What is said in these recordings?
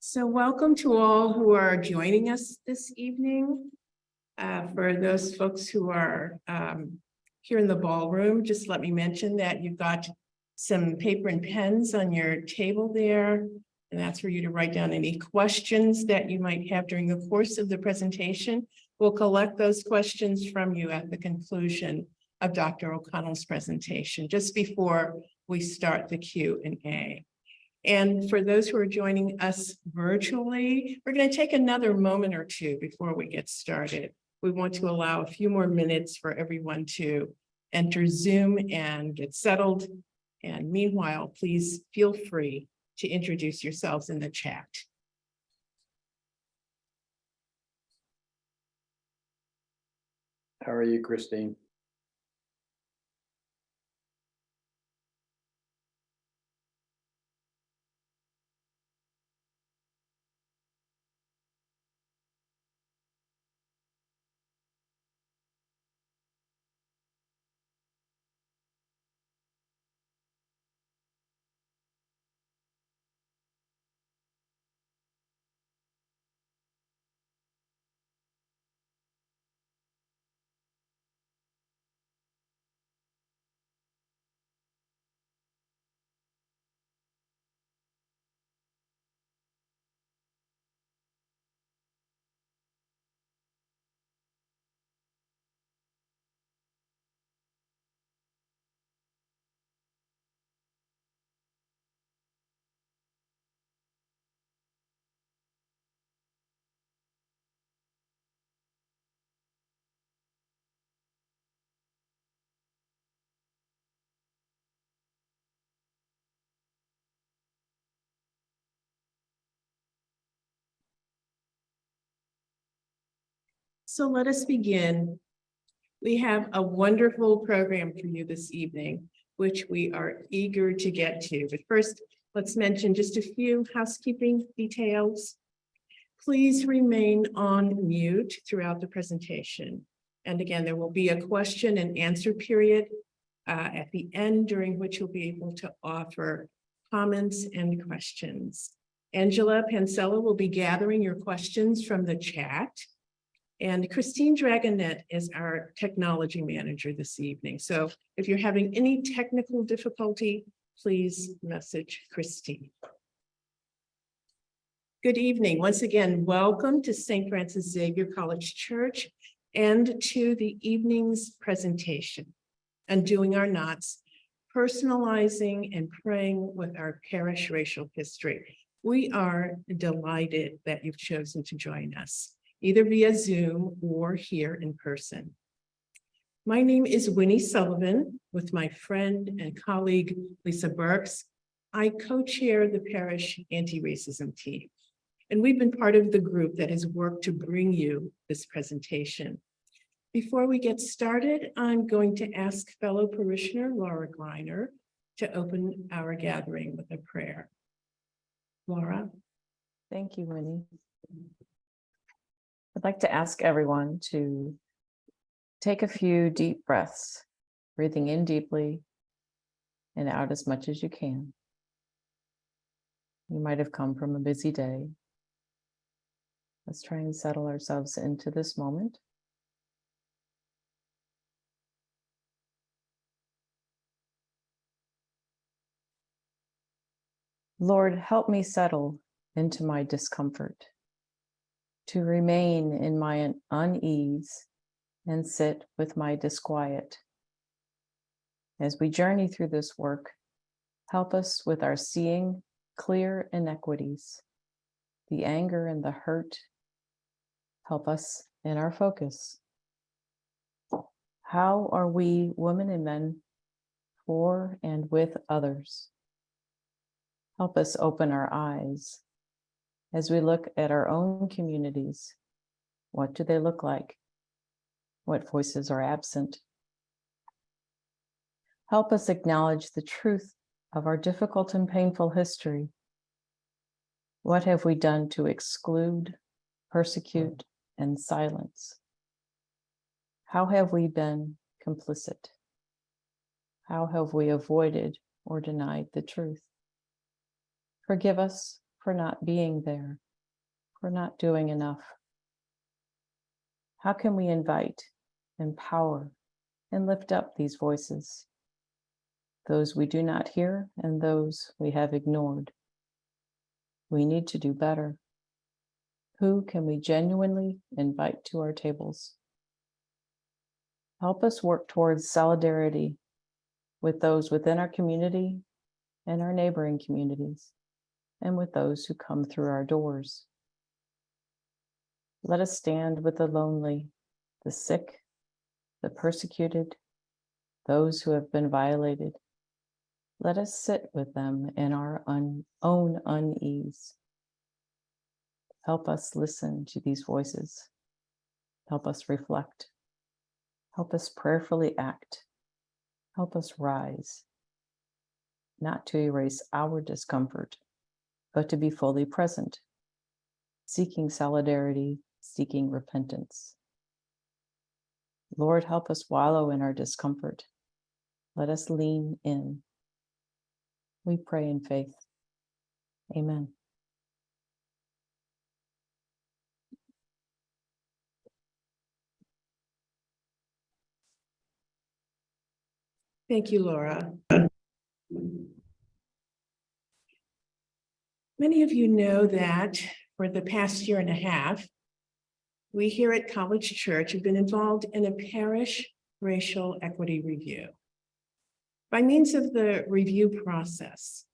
So welcome to all who are joining us this evening. For those folks who are here in the ballroom, just let me mention that you've got some paper and pens on your table there. And that's for you to write down any questions that you might have during the course of the presentation. We'll collect those questions from you at the conclusion of Dr. O'Connell's presentation, just before we start the Q&A. And for those who are joining us virtually, we're going to take another moment or two before we get started. We want to allow a few more minutes for everyone to enter Zoom and get settled. And meanwhile, please feel free to introduce yourselves in the chat. How are you, Christine? So let us begin. We have a wonderful program for you this evening, which we are eager to get to. But first, let's mention just a few housekeeping details. Please remain on mute throughout the presentation. And again, there will be a question and answer period at the end, during which you'll be able to offer comments and questions. Angela Pansella will be gathering your questions from the chat. And Christine Dragonet is our technology manager this evening. So if you're having any technical difficulty, please message Christine. Good evening. Once again, welcome to St. Francis Xavier College Church and to the evening's presentation, Undoing Our Knots, Personalizing and Praying with Our Parish Racial History. We are delighted that you've chosen to join us, either via Zoom or here in person. My name is Winnie Sullivan. With my friend and colleague, Lisa Burks, I co-chair the parish anti-racism team. And we've been part of the group that has worked to bring you this presentation. Before we get started, I'm going to ask fellow parishioner Laura Greiner to open our gathering with a prayer. Laura. Thank you, Winnie. I'd like to ask everyone to take a few deep breaths, breathing in deeply and out as much as you can. You might have come from a busy day. Let's try and settle ourselves into this moment. Lord, help me settle into my discomfort, to remain in my unease and sit with my disquiet. As we journey through this work, help us with our seeing clear inequities, the anger and the hurt. Help us in our focus. How are we, women and men, for and with others? Help us open our eyes as we look at our own communities. What do they look like? What voices are absent? Help us acknowledge the truth of our difficult and painful history. What have we done to exclude, persecute, and silence? How have we been complicit? How have we avoided or denied the truth? Forgive us for not being there, for not doing enough? How can we invite, empower, and lift up these voices, those we do not hear and those we have ignored? We need to do better. Who can we genuinely invite to our tables? Help us work towards solidarity with those within our community and our neighboring communities, and with those who come through our doors. Let us stand with the lonely, the sick, the persecuted, those who have been violated. Let us sit with them in our own unease. Help us listen to these voices. Help us reflect. Help us prayerfully act. Help us rise, not to erase our discomfort, but to be fully present, seeking solidarity, seeking repentance. Lord, help us wallow in our discomfort. Let us lean in. We pray in faith. Amen. Thank you, Laura. Many of you know that for the past year and a half, we here at College Church have been involved in a parish racial equity review. By means of the review process,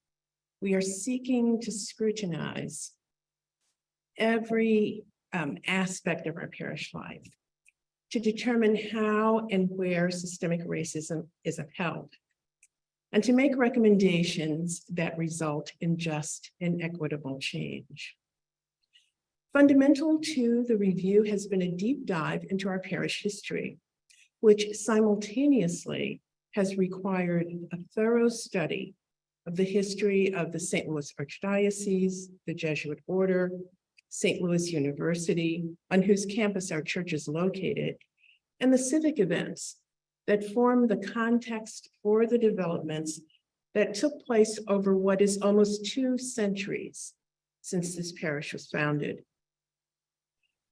we are seeking to scrutinize every aspect of our parish life to determine how and where systemic racism is upheld, and to make recommendations that result in just and equitable change. Fundamental to the review has been a deep dive into our parish history, which simultaneously has required a thorough study of the history of the St. Louis Archdiocese, the Jesuit Order, St. Louis University, on whose campus our church is located, and the civic events that form the context for the developments that took place over what is almost 2 centuries since this parish was founded.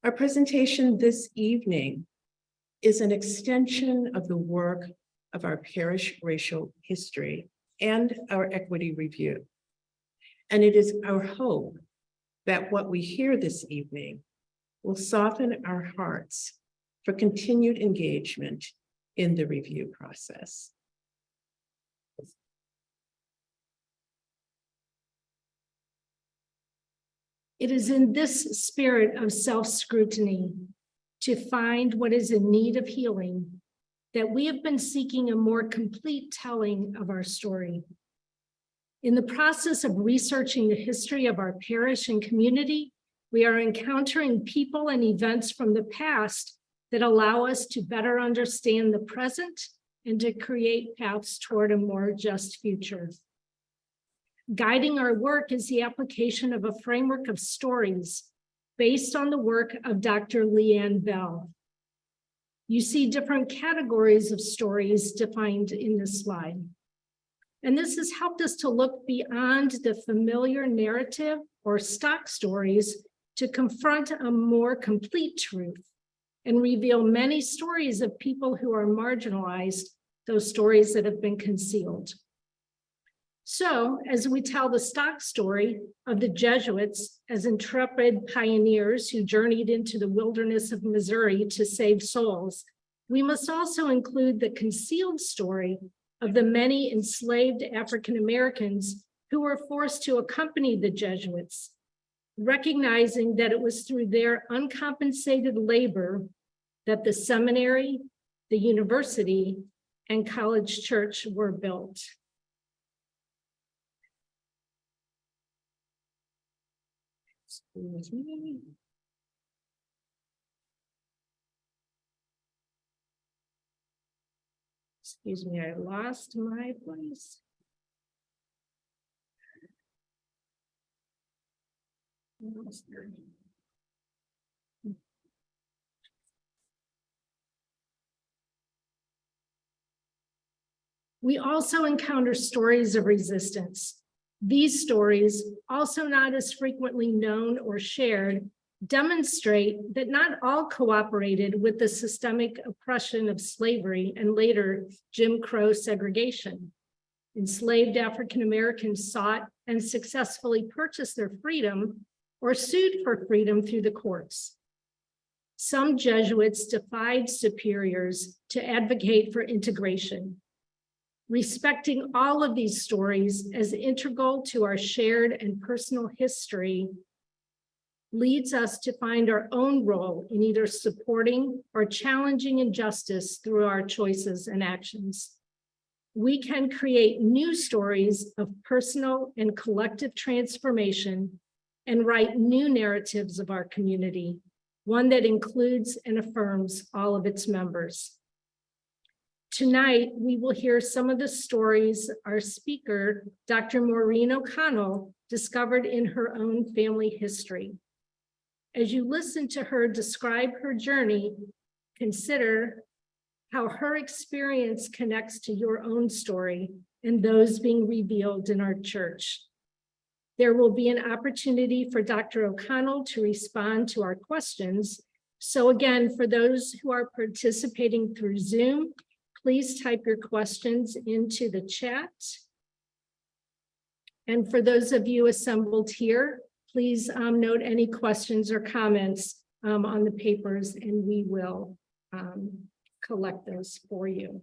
Our presentation this evening is an extension of the work of our parish racial history and our equity review. And it is our hope that what we hear this evening will soften our hearts for continued engagement in the review process. It is in this spirit of self-scrutiny to find what is in need of healing that we have been seeking a more complete telling of our story. In the process of researching the history of our parish and community, we are encountering people and events from the past that allow us to better understand the present and to create paths toward a more just future. Guiding our work is the application of a framework of stories based on the work of Dr. Leanne Bell. You see different categories of stories defined in this slide. And this has helped us to look beyond the familiar narrative or stock stories to confront a more complete truth and reveal many stories of people who are marginalized, those stories that have been concealed. So, as we tell the stock story of the Jesuits as intrepid pioneers who journeyed into the wilderness of Missouri to save souls, we must also include the concealed story of the many enslaved African Americans who were forced to accompany the Jesuits, recognizing that it was through their uncompensated labor that the seminary, the university, and College Church were built. Excuse me. Excuse me, I lost my place. We also encounter stories of resistance, These stories, also not as frequently known or shared, demonstrate that not all cooperated with the systemic oppression of slavery and later Jim Crow segregation. Enslaved African Americans sought and successfully purchased their freedom or sued for freedom through the courts. Some Jesuits defied superiors to advocate for integration. Respecting all of these stories as integral to our shared and personal history leads us to find our own role in either supporting or challenging injustice through our choices and actions. We can create new stories of personal and collective transformation and write new narratives of our community, one that includes and affirms all of its members. Tonight, we will hear some of the stories our speaker, Dr. Maureen O'Connell, discovered in her own family history. As you listen to her describe her journey, consider how her experience connects to your own story and those being revealed in our church. There will be an opportunity for Dr. O'Connell to respond to our questions. So again, for those who are participating through Zoom, please type your questions into the chat. And for those of you assembled here, please note any questions or comments on the papers, and we will collect those for you.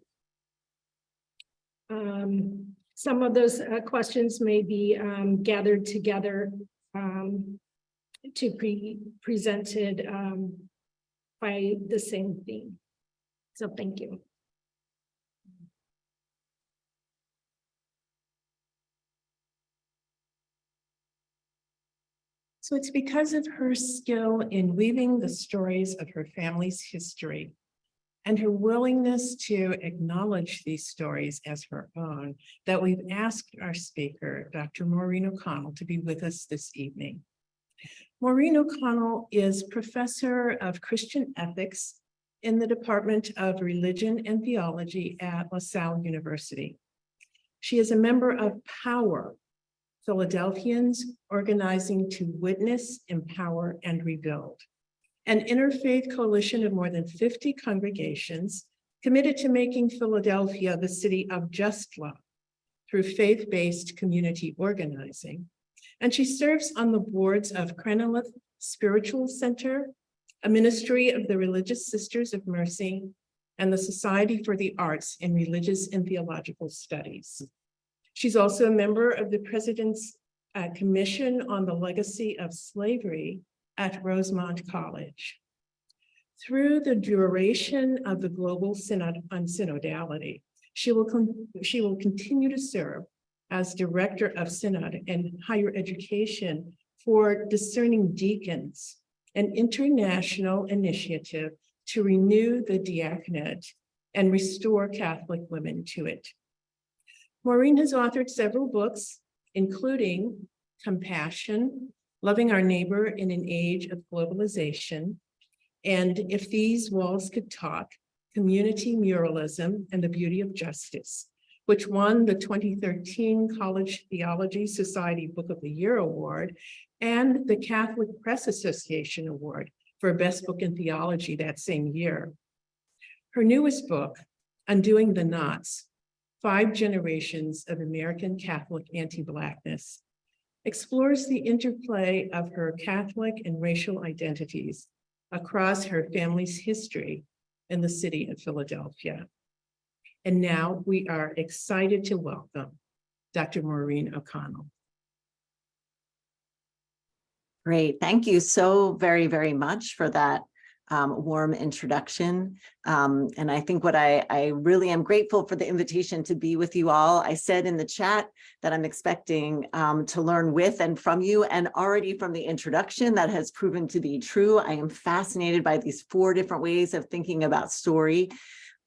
Some of those questions may be gathered together to be presented by the same theme. So thank you. So it's because of her skill in weaving the stories of her family's history and her willingness to acknowledge these stories as her own that we've asked our speaker, Dr. Maureen O'Connell, to be with us this evening. Maureen O'Connell is professor of Christian ethics in the Department of Religion and Theology at LaSalle University. She is a member of POWER, Philadelphians Organizing to Witness, Empower, and Rebuild, an interfaith coalition of more than 50 congregations committed to making Philadelphia the city of just love through faith-based community organizing. And she serves on the boards of Craneleth Spiritual Center, a ministry of the Religious Sisters of Mercy, and the Society for the Arts in Religious and Theological Studies. She's also a member of the President's Commission on the Legacy of Slavery at Rosemont College. Through the duration of the Global Synod on Synodality, she will continue to serve as Director of Synod and Higher Education for Discerning Deacons, an international initiative to renew the diaconate and restore Catholic women to it. Maureen has authored several books, including Compassion, Loving Our Neighbor in an Age of Globalization, and If These Walls Could Talk, Community Muralism and the Beauty of Justice, which won the 2013 College Theology Society Book of the Year Award and the Catholic Press Association Award for Best Book in Theology that same year. Her newest book, Undoing the Knots, 5 Generations of American Catholic Anti-Blackness, explores the interplay of her Catholic and racial identities across her family's history in the city of Philadelphia. And now we are excited to welcome Dr. Maureen O'Connell. Great. Thank you so very, very much for that warm introduction. And I think what I really am grateful for the invitation to be with you all. I said in the chat that I'm expecting to learn with and from you, and already from the introduction that has proven to be true. I am fascinated by these 4 different ways of thinking about story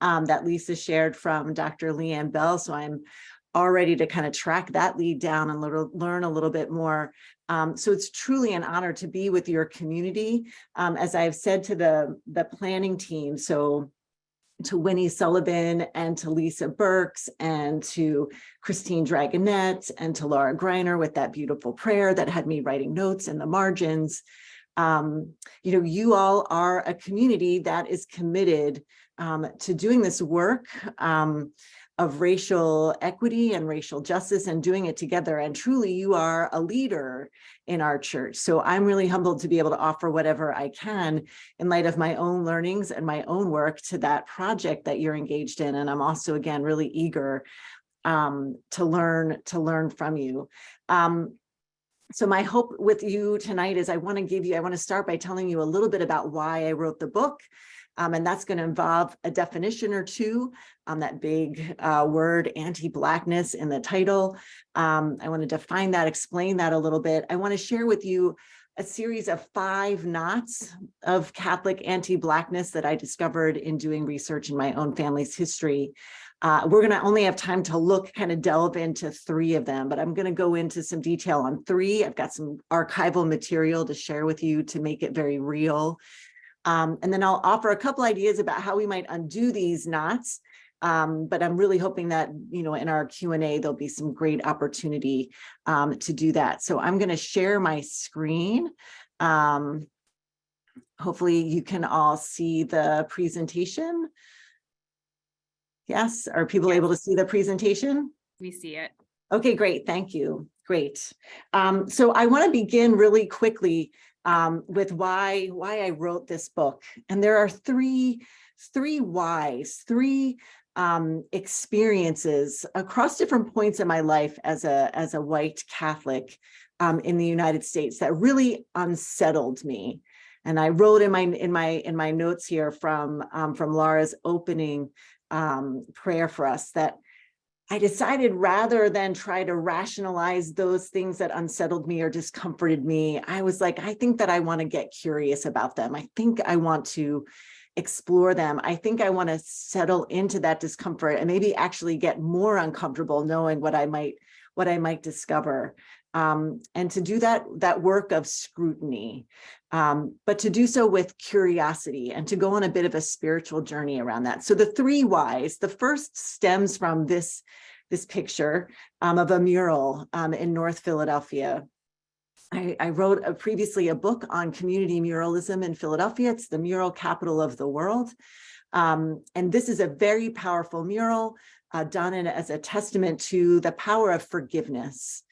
that Lisa shared from Dr. Leanne Bell. So I'm all ready to kind of track that lead down and learn a little bit more. So it's truly an honor to be with your community. As I've said to the planning team, so to Winnie Sullivan and to Lisa Burks and to Christine Dragonette and to Laura Greiner with that beautiful prayer that had me writing notes in the margins. You all are a community that is committed to doing this work of racial equity and racial justice and doing it together. And truly, you are a leader in our church. So I'm really humbled to be able to offer whatever I can in light of my own learnings and my own work to that project that you're engaged in. And I'm also, again, really eager to learn from you. So my hope with you tonight is I want to start by telling you a little bit about why I wrote the book. And that's going to involve a definition or two, that big word anti-Blackness in the title. I want to define that, explain that a little bit. I want to share with you a series of 5 knots of Catholic anti-Blackness that I discovered in doing research in my own family's history. We're going to only have time to delve into 3 of them, but I'm going to go into some detail on 3. I've got some archival material to share with you to make it very real. And then I'll offer a couple ideas about how we might undo these knots. But I'm really hoping that, in our Q&A, there'll be some great opportunity to do that. So I'm going to share my screen. Hopefully you can all see the presentation. Yes, are people able to see the presentation? We see it. Okay, great. Thank you. Great. So I want to begin really quickly with why I wrote this book. And there are three whys, 3 experiences across different points in my life as a white Catholic in the United States that really unsettled me. And I wrote in my notes here from Laura's opening prayer for us that I decided, rather than try to rationalize those things that unsettled me or discomforted me, I was like, I think that I want to get curious about them. I think I want to explore them. I think I want to settle into that discomfort and maybe actually get more uncomfortable knowing what I might discover. And to do that work of scrutiny, but to do so with curiosity and to go on a bit of a spiritual journey around that. So the 3 whys, the first stems from this picture of a mural in North Philadelphia. I wrote previously a book on community muralism in Philadelphia. It's the mural capital of the world. And this is a very powerful mural done as a testament to the power of forgiveness.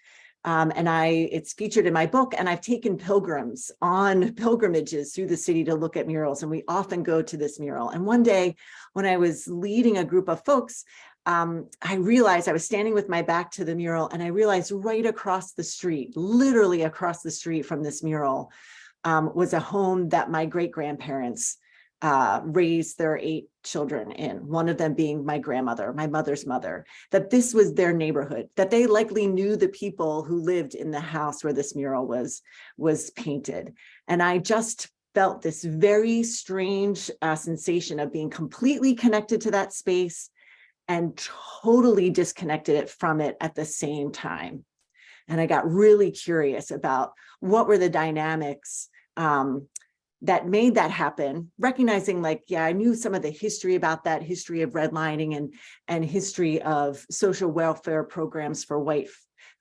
And it's featured in my book, and I've taken pilgrims on pilgrimages through the city to look at murals, and we often go to this mural. And one day when I was leading a group of folks, I realized I was standing with my back to the mural, and I realized right across the street, literally across the street from this mural, was a home that my great-grandparents raised their 8 children in, one of them being my grandmother, my mother's mother, that this was their neighborhood, that they likely knew the people who lived in the house where this mural was painted. And I just felt this very strange sensation of being completely connected to that space and totally disconnected from it at the same time. And I got really curious about what were the dynamics that made that happen, recognizing I knew some of the history about that, history of redlining and history of social welfare programs for white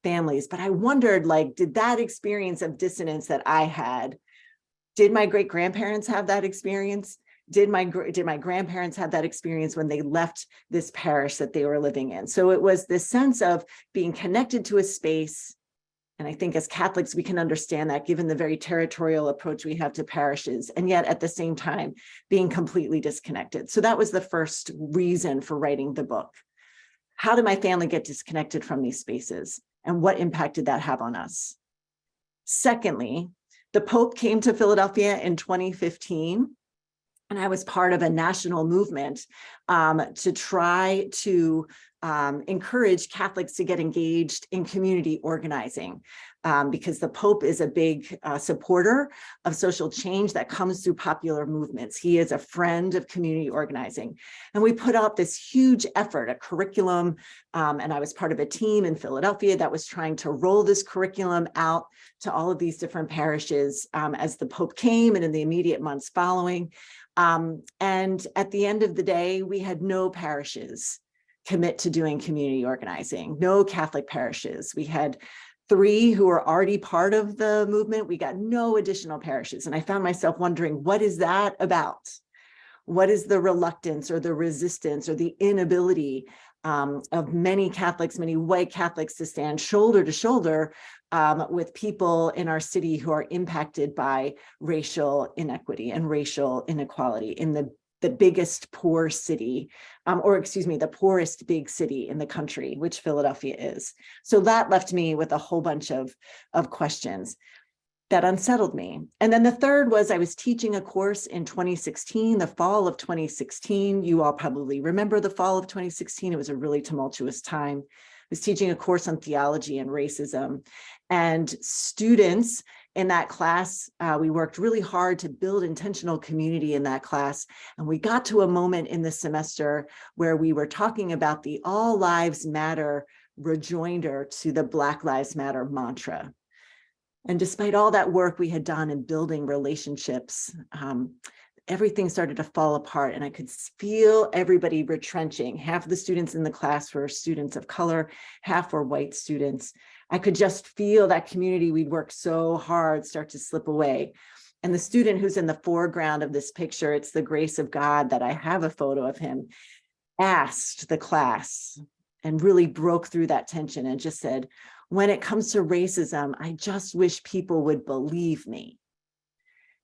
families. But I wondered, did that experience of dissonance that I had, did my great-grandparents have that experience? Did my grandparents have that experience when they left this parish that they were living in? So it was this sense of being connected to a space. And I think as Catholics, we can understand that given the very territorial approach we have to parishes, and yet at the same time, being completely disconnected. So that was the first reason for writing the book. How did my family get disconnected from these spaces? And what impact did that have on us? Secondly, the Pope came to Philadelphia in 2015. And I was part of a national movement to try to encourage Catholics to get engaged in community organizing, because the Pope is a big supporter of social change that comes through popular movements. He is a friend of community organizing. And we put up this huge effort, a curriculum, and I was part of a team in Philadelphia that was trying to roll this curriculum out to all of these different parishes as the Pope came and in the immediate months following. And at the end of the day, we had no parishes commit to doing community organizing, no Catholic parishes. We had 3 who were already part of the movement. We got no additional parishes. And I found myself wondering, what is that about? What is the reluctance or the resistance or the inability of many Catholics, many white Catholics, to stand shoulder to shoulder with people in our city who are impacted by racial inequity and racial inequality in the biggest poor city, the poorest big city in the country, which Philadelphia is. So that left me with a whole bunch of questions that unsettled me. And then the third was I was teaching a course in 2016, the fall of 2016. You all probably remember the fall of 2016. It was a really tumultuous time. I was teaching a course on theology and racism, and students in that class, we worked really hard to build intentional community in that class. And we got to a moment in the semester where we were talking about the All Lives Matter rejoinder to the Black Lives Matter mantra. And despite all that work we had done in building relationships, everything started to fall apart, and I could feel everybody retrenching. Half of the students in the class were students of color, half were white students. I could just feel that community we'd worked so hard start to slip away. And the student who's in the foreground of this picture, it's the grace of God that I have a photo of him, asked the class and really broke through that tension and just said, when it comes to racism, I just wish people would believe me.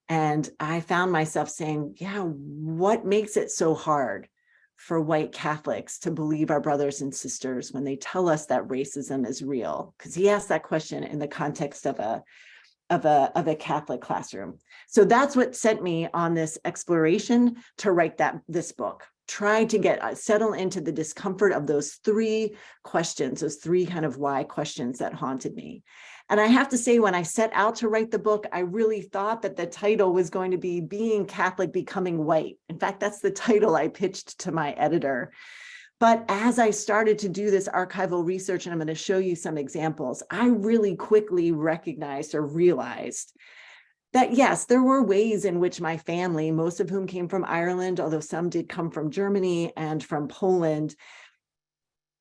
And I found myself saying, yeah, what makes it so hard for white Catholics to believe our brothers and sisters when they tell us that racism is real? Because he asked that question in the context of a Catholic classroom. So that's what sent me on this exploration to write this book. Try to settle into the discomfort of those 3 questions, those 3 kind of why questions that haunted me. And I have to say, when I set out to write the book, I really thought that the title was going to be Being Catholic, Becoming White. In fact, that's the title I pitched to my editor. But as I started to do this archival research, and I'm going to show you some examples, I really quickly recognized or realized that yes, there were ways in which my family, most of whom came from Ireland, although some did come from Germany and from Poland,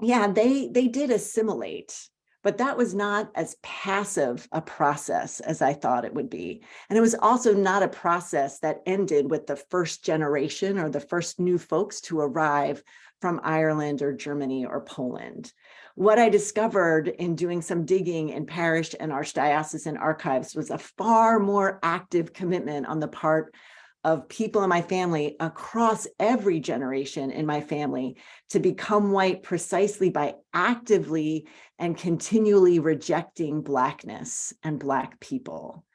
yeah, they did assimilate, but that was not as passive a process as I thought it would be. And it was also not a process that ended with the first generation or the first new folks to arrive from Ireland or Germany or Poland. What I discovered in doing some digging in parish and archdiocesan archives was a far more active commitment on the part of people in my family across every generation in my family to become white precisely by actively and continually rejecting Blackness and Black people.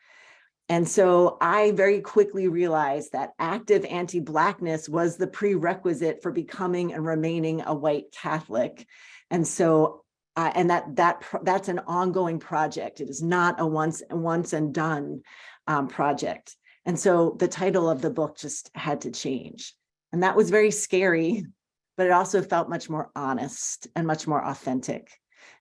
And so I very quickly realized that active anti-Blackness was the prerequisite for becoming and remaining a white Catholic. And so, that's an ongoing project. It is not a once and done project. And so the title of the book just had to change. And that was very scary, but it also felt much more honest and much more authentic.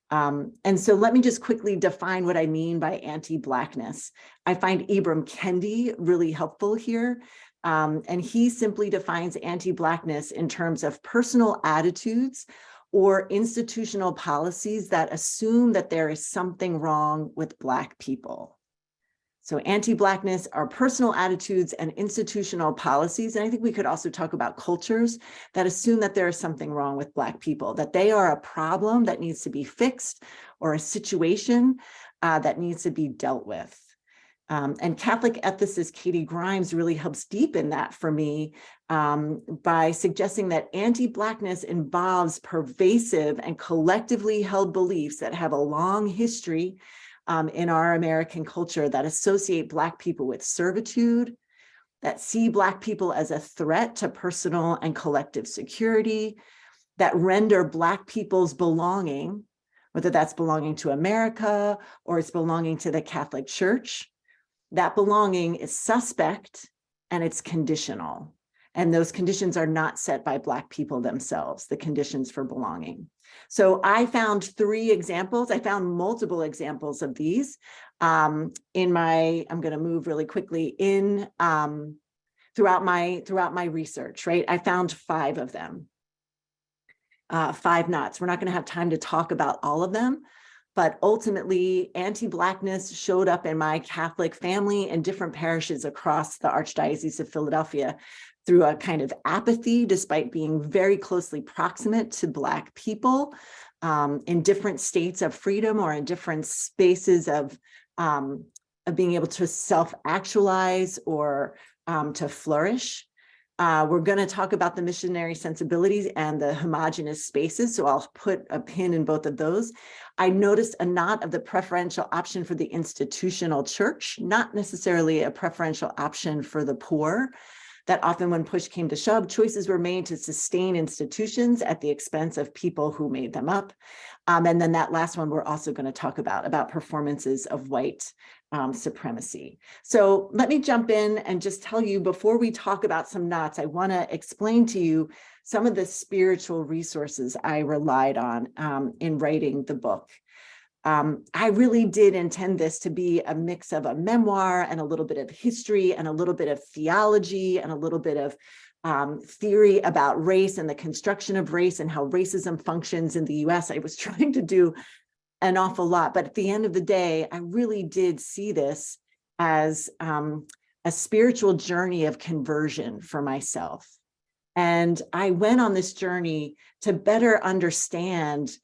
And so let me just quickly define what I mean by anti-Blackness. I find Ibram Kendi really helpful here. And he simply defines anti-Blackness in terms of personal attitudes or institutional policies that assume that there is something wrong with Black people. So anti-Blackness are personal attitudes and institutional policies. And I think we could also talk about cultures that assume that there is something wrong with Black people, that they are a problem that needs to be fixed or a situation that needs to be dealt with. And Catholic ethicist Katie Grimes really helps deepen that for me by suggesting that anti-Blackness involves pervasive and collectively held beliefs that have a long history in our American culture that associate Black people with servitude, that see Black people as a threat to personal and collective security, that render Black people's belonging, whether that's belonging to America or it's belonging to the Catholic Church, that belonging is suspect and it's conditional. And those conditions are not set by Black people themselves, the conditions for belonging. So I found 3 examples. I found multiple examples of these in my, I'm going to move really quickly, in throughout my research, right? I found 5 of them. 5 knots. We're not going to have time to talk about all of them, but ultimately anti-Blackness showed up in my Catholic family in different parishes across the Archdiocese of Philadelphia through a kind of apathy, despite being very closely proximate to Black people in different states of freedom or in different spaces of being able to self-actualize or to flourish. We're going to talk about the missionary sensibilities and the homogenous spaces, so I'll put a pin in both of those. I noticed a knot of the preferential option for the institutional church, not necessarily a preferential option for the poor. That often when push came to shove, choices were made to sustain institutions at the expense of people who made them up. And then that last one we're also going to talk about performances of white supremacy. So let me jump in and just tell you, before we talk about some knots, I want to explain to you some of the spiritual resources I relied on in writing the book. I really did intend this to be a mix of a memoir and a little bit of history and a little bit of theology and a little bit of theory about race and the construction of race and how racism functions in the US. I was trying to do an awful lot, but at the end of the day, I really did see this as a spiritual journey of conversion for myself. And I went on this journey to better understand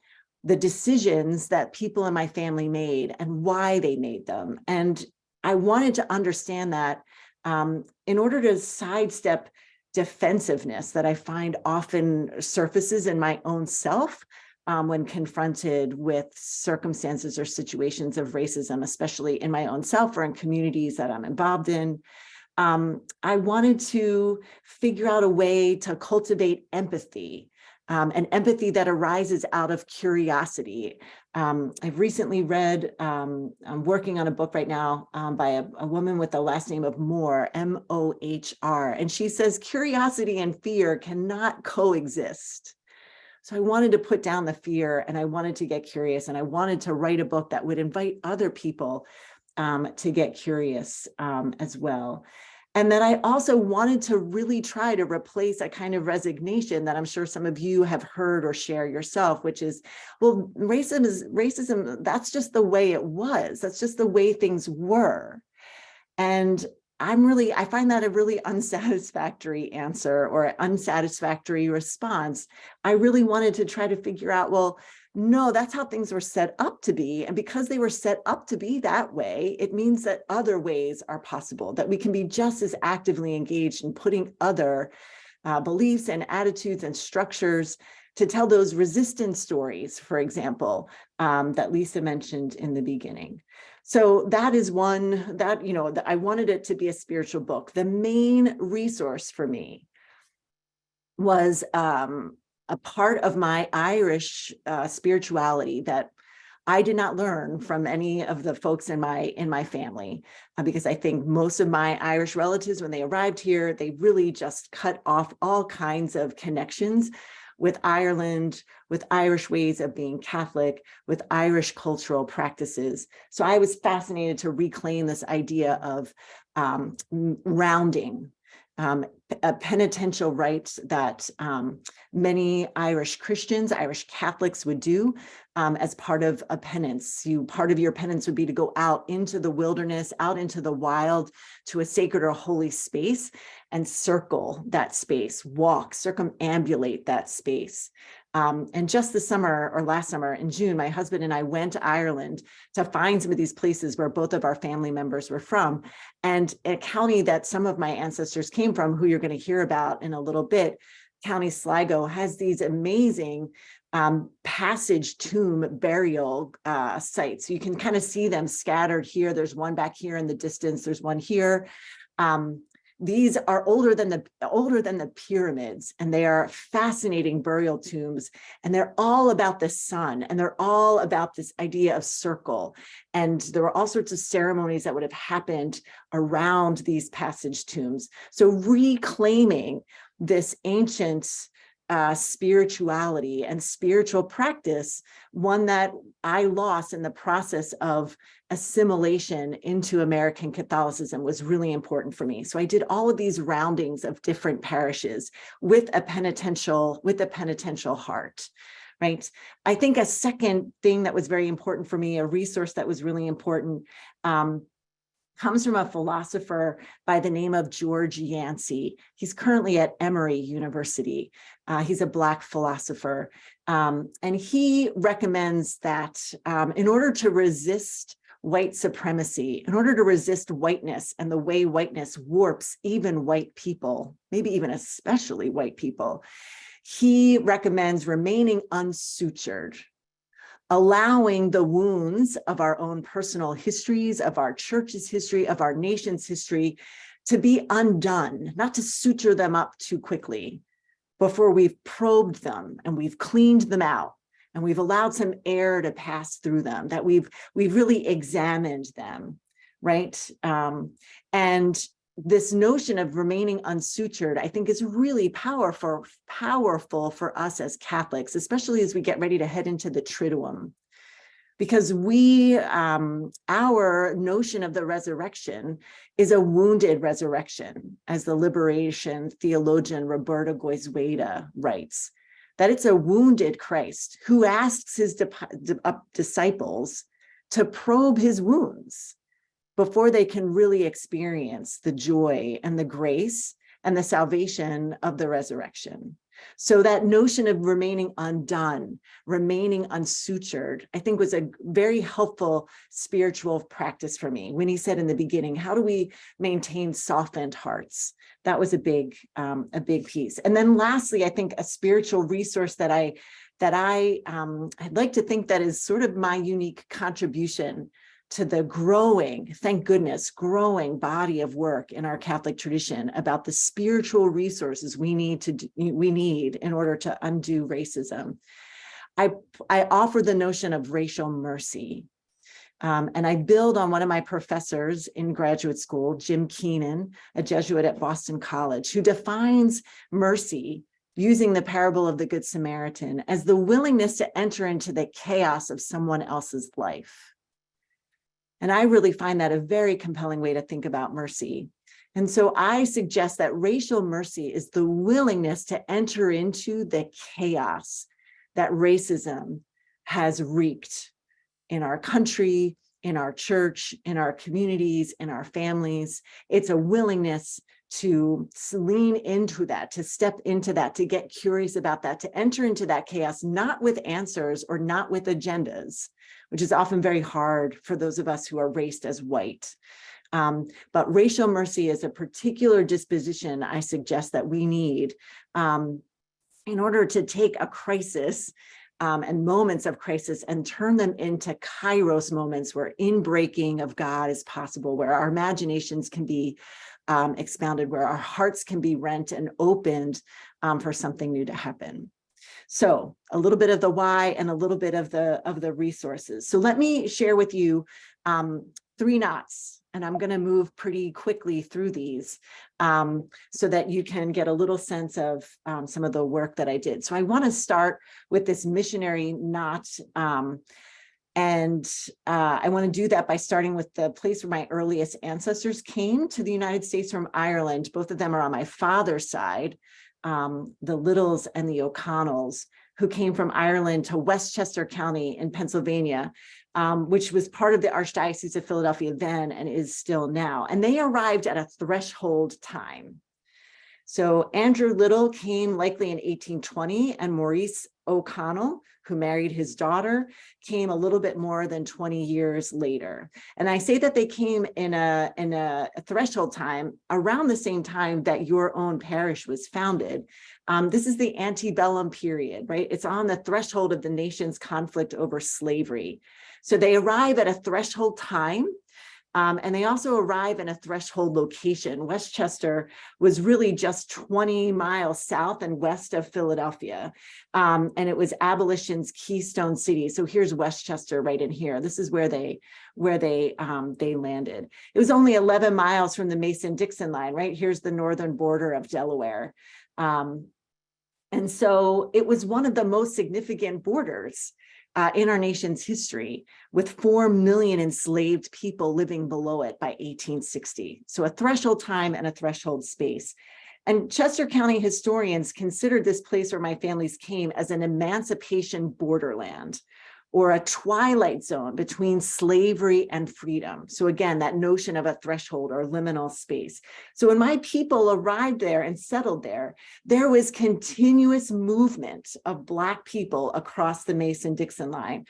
the decisions that people in my family made and why they made them. And I wanted to understand that in order to sidestep defensiveness that I find often surfaces in my own self when confronted with circumstances or situations of racism, especially in my own self or in communities that I'm involved in. I wanted to figure out a way to cultivate empathy, an empathy that arises out of curiosity. I've recently read, I'm working on a book right now by a woman with the last name of Mohr, M-O-H-R, and she says curiosity and fear cannot coexist. So I wanted to put down the fear and I wanted to get curious, and I wanted to write a book that would invite other people to get curious as well. And then I also wanted to really try to replace a kind of resignation that I'm sure some of you have heard or share yourself, which is, well, racism, that's just the way it was. That's just the way things were. And I find that a really unsatisfactory answer or unsatisfactory response. I really wanted to try to figure out, well, no, that's how things were set up to be. And because they were set up to be that way, it means that other ways are possible, that we can be just as actively engaged in putting other beliefs and attitudes and structures to tell those resistance stories, for example, that Lisa mentioned in the beginning. So that is one that, I wanted it to be a spiritual book. The main resource for me was a part of my Irish spirituality that I did not learn from any of the folks in my family, because I think most of my Irish relatives, when they arrived here, they really just cut off all kinds of connections with Ireland, with Irish ways of being Catholic, with Irish cultural practices. So I was fascinated to reclaim this idea of rounding, a penitential rite that many Irish Christians, Irish Catholics would do as part of a penance. Part of your penance would be to go out into the wilderness, out into the wild, to a sacred or holy space and circle that space, walk, circumambulate that space. And just this summer or last summer in June, my husband and I went to Ireland to find some of these places where both of our family members were from. And a county that some of my ancestors came from, who you're going to hear about in a little bit, County Sligo, has these amazing passage tomb burial sites. You can kind of see them scattered here. There's one back here in the distance. There's one here. These are older than the pyramids, and they are fascinating burial tombs, and they're all about the sun, and they're all about this idea of circle. And there were all sorts of ceremonies that would have happened around these passage tombs. So reclaiming this ancient spirituality and spiritual practice, one that I lost in the process of assimilation into American Catholicism, was really important for me. So I did all of these roundings of different parishes with a penitential heart. Right. I think a second thing that was very important for me, a resource that was really important, comes from a philosopher by the name of George Yancey. He's currently at Emory University. He's a Black philosopher. And he recommends that in order to resist white supremacy, in order to resist whiteness and the way whiteness warps even white people, maybe even especially white people, he recommends remaining unsutured, allowing the wounds of our own personal histories, of our church's history, of our nation's history to be undone, not to suture them up too quickly before we've probed them and we've cleaned them out and we've allowed some air to pass through them, that we've really examined them, right? And this notion of remaining unsutured, I think, is really powerful for us as Catholics, especially as we get ready to head into the Triduum. Because our notion of the resurrection is a wounded resurrection, as the liberation theologian Roberta Goizueta writes, that it's a wounded Christ who asks his disciples to probe his wounds before they can really experience the joy and the grace and the salvation of the resurrection. So that notion of remaining undone, remaining unsutured, I think was a very helpful spiritual practice for me. When he said in the beginning, how do we maintain softened hearts? That was a big piece. And then lastly, I think a spiritual resource that I'd like to think that is sort of my unique contribution to the growing, thank goodness, growing body of work in our Catholic tradition about the spiritual resources we need in order to undo racism. I offer the notion of racial mercy. And I build on one of my professors in graduate school, Jim Keenan, a Jesuit at Boston College, who defines mercy using the parable of the Good Samaritan as the willingness to enter into the chaos of someone else's life. And I really find that a very compelling way to think about mercy. And so I suggest that racial mercy is the willingness to enter into the chaos that racism has wreaked in our country, in our church, in our communities, in our families. It's a willingness to lean into that, to step into that, to get curious about that, to enter into that chaos, not with answers or not with agendas, which is often very hard for those of us who are raised as white. But racial mercy is a particular disposition I suggest that we need in order to take a crisis and moments of crisis and turn them into kairos moments where inbreaking of God is possible, where our imaginations can be expounded, where our hearts can be rent and opened for something new to happen. So a little bit of the why and a little bit of the resources. So let me share with you 3 knots, and I'm going to move pretty quickly through these so that you can get a little sense of some of the work that I did. So I want to start with this missionary knot. And I want to do that by starting with the place where my earliest ancestors came to the United States from Ireland. Both of them are on my father's side, the Littles and the O'Connells, who came from Ireland to Westchester County in Pennsylvania, which was part of the Archdiocese of Philadelphia then and is still now. And they arrived at a threshold time. So Andrew Little came likely in 1820, and Maurice O'Connell, who married his daughter, came a little bit more than 20 years later. And I say that they came in a threshold time around the same time that your own parish was founded. This is the antebellum period, right? It's on the threshold of the nation's conflict over slavery. So they arrive at a threshold time. And they also arrive in a threshold location. Westchester was really just 20 miles south and west of Philadelphia. And it was abolition's keystone city. So here's Westchester right in here. This is where they landed. It was only 11 miles from the Mason-Dixon line, right? Here's the northern border of Delaware. And so it was one of the most significant borders in our nation's history, with 4 million enslaved people living below it by 1860. So a threshold time and a threshold space. And Chester County historians considered this place where my families came as an emancipation borderland, or a twilight zone between slavery and freedom. So again, that notion of a threshold or liminal space. So when my people arrived there and settled there, there was continuous movement of Black people across the Mason-Dixon line.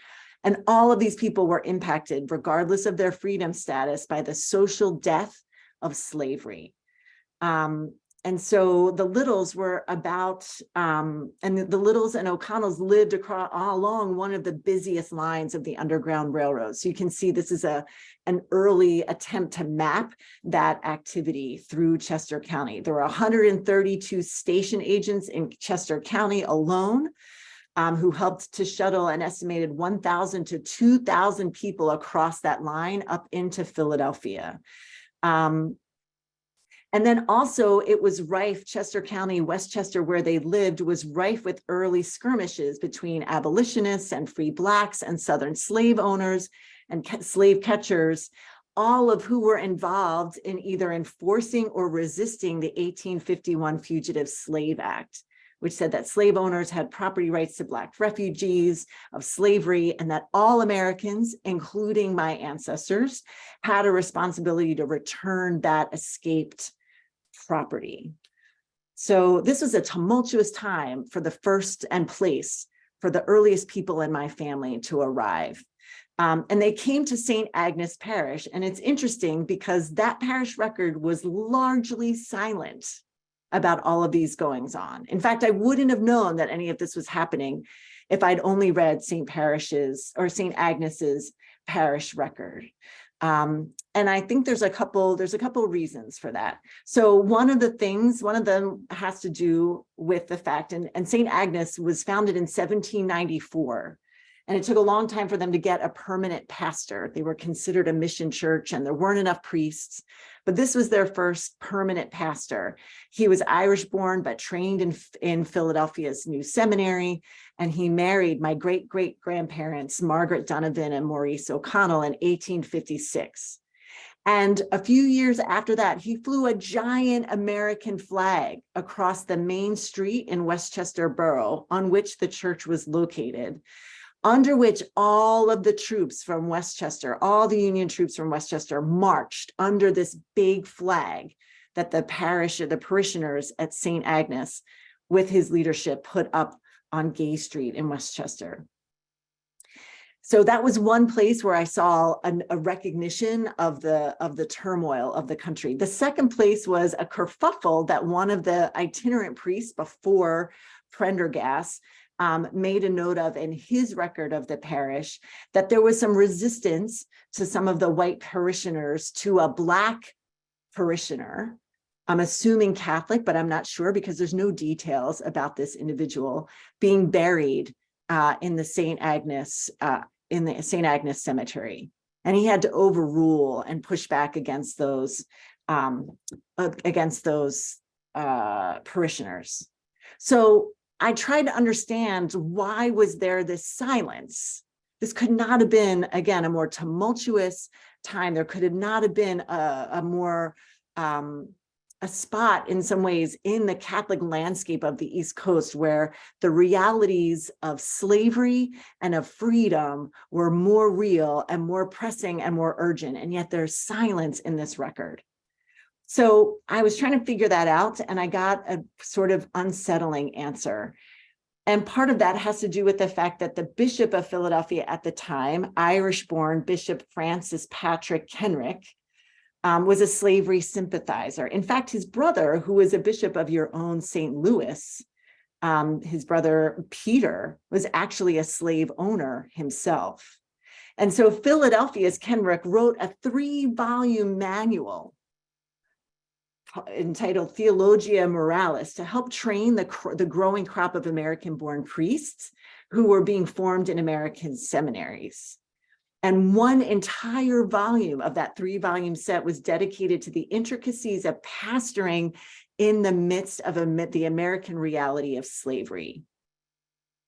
And all of these people were impacted, regardless of their freedom status, by the social death of slavery. And so the Littles were about, and the Littles and O'Connells lived across all along one of the busiest lines of the Underground Railroad. So you can see this is an early attempt to map that activity through Chester County. There were 132 station agents in Chester County alone, who helped to shuttle an estimated 1,000 to 2,000 people across that line up into Philadelphia. And then also it was rife, Chester County, Westchester, where they lived, was rife with early skirmishes between abolitionists and free Blacks and Southern slave owners and slave catchers, all of who were involved in either enforcing or resisting the 1851 Fugitive Slave Act, which said that slave owners had property rights to Black refugees of slavery, and that all Americans, including my ancestors, had a responsibility to return that escaped property. So this was a tumultuous time for the first and place for the earliest people in my family to arrive. And they came to St. Agnes Parish. And it's interesting because that parish record was largely silent about all of these goings on. In fact, I wouldn't have known that any of this was happening if I'd only read St. Agnes's parish record. And I think there's a couple reasons for that. So one of them has to do with the fact, and St. Agnes was founded in 1794. And it took a long time for them to get a permanent pastor. They were considered a mission church and there weren't enough priests, but this was their first permanent pastor. He was Irish born, but trained in Philadelphia's New Seminary. And he married my great-great-grandparents, Margaret Donovan and Maurice O'Connell, in 1856. And a few years after that, he flew a giant American flag across the main street in Westchester Borough on which the church was located, under which all of the troops from Westchester, all the Union troops from Westchester marched under this big flag that the parishioners at St. Agnes, with his leadership, put up on Gay Street in Westchester. So that was one place where I saw a recognition of the turmoil of the country. The second place was a kerfuffle that one of the itinerant priests before Prendergast made a note of in his record of the parish, that there was some resistance to some of the white parishioners to a Black parishioner. I'm assuming Catholic, but I'm not sure because there's no details about this individual being buried in the St. Agnes cemetery. And he had to overrule and push back against those parishioners. So I tried to understand, why was there this silence? This could not have been, again, a more tumultuous time. There could have not have been a spot in some ways in the Catholic landscape of the East Coast where the realities of slavery and of freedom were more real and more pressing and more urgent. And yet there's silence in this record. So I was trying to figure that out, and I got a sort of unsettling answer. And part of that has to do with the fact that the Bishop of Philadelphia at the time, Irish-born Bishop Francis Patrick Kenrick, was a slavery sympathizer. In fact, his brother, who was a bishop of your own St. Louis, his brother Peter, was actually a slave owner himself. And so Philadelphia's Kenrick wrote a 3-volume manual entitled Theologia Moralis to help train the growing crop of American-born priests who were being formed in American seminaries. And one entire volume of that 3-volume set was dedicated to the intricacies of pastoring in the midst of the American reality of slavery.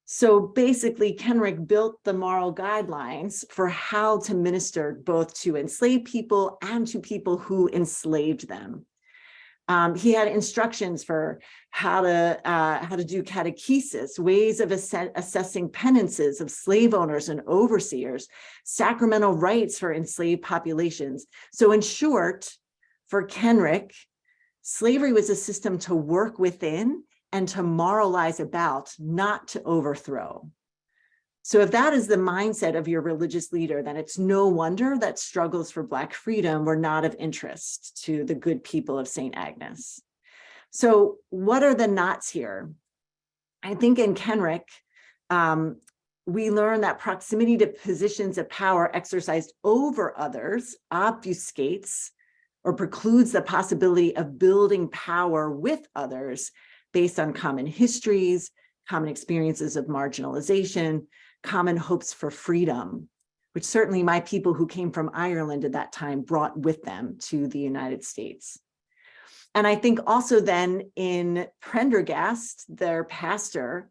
So basically, Kenrick built the moral guidelines for how to minister both to enslaved people and to people who enslaved them. He had instructions for how to do catechesis, ways of assessing penances of slave owners and overseers, sacramental rites for enslaved populations. So in short, for Kenrick, slavery was a system to work within and to moralize about, not to overthrow. So if that is the mindset of your religious leader, then it's no wonder that struggles for Black freedom were not of interest to the good people of St. Agnes. So what are the knots here? I think in Kenrick, we learn that proximity to positions of power exercised over others obfuscates or precludes the possibility of building power with others based on common histories, common experiences of marginalization, common hopes for freedom, which certainly my people who came from Ireland at that time brought with them to the United States. And I think also then in Prendergast, their pastor,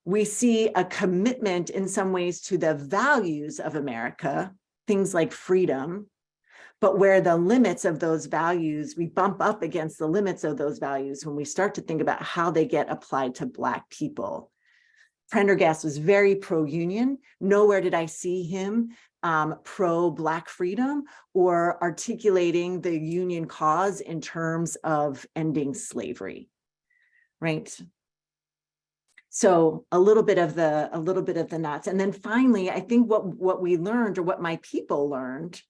we see a commitment in some ways to the values of America, things like freedom, but where the limits of those values, we bump up against the limits of those values when we start to think about how they get applied to Black people. Prendergast was very pro-union. Nowhere did I see him pro-Black freedom or articulating the union cause in terms of ending slavery, right? So a little bit of the knots. And then finally, I think what we learned, or what my people learned,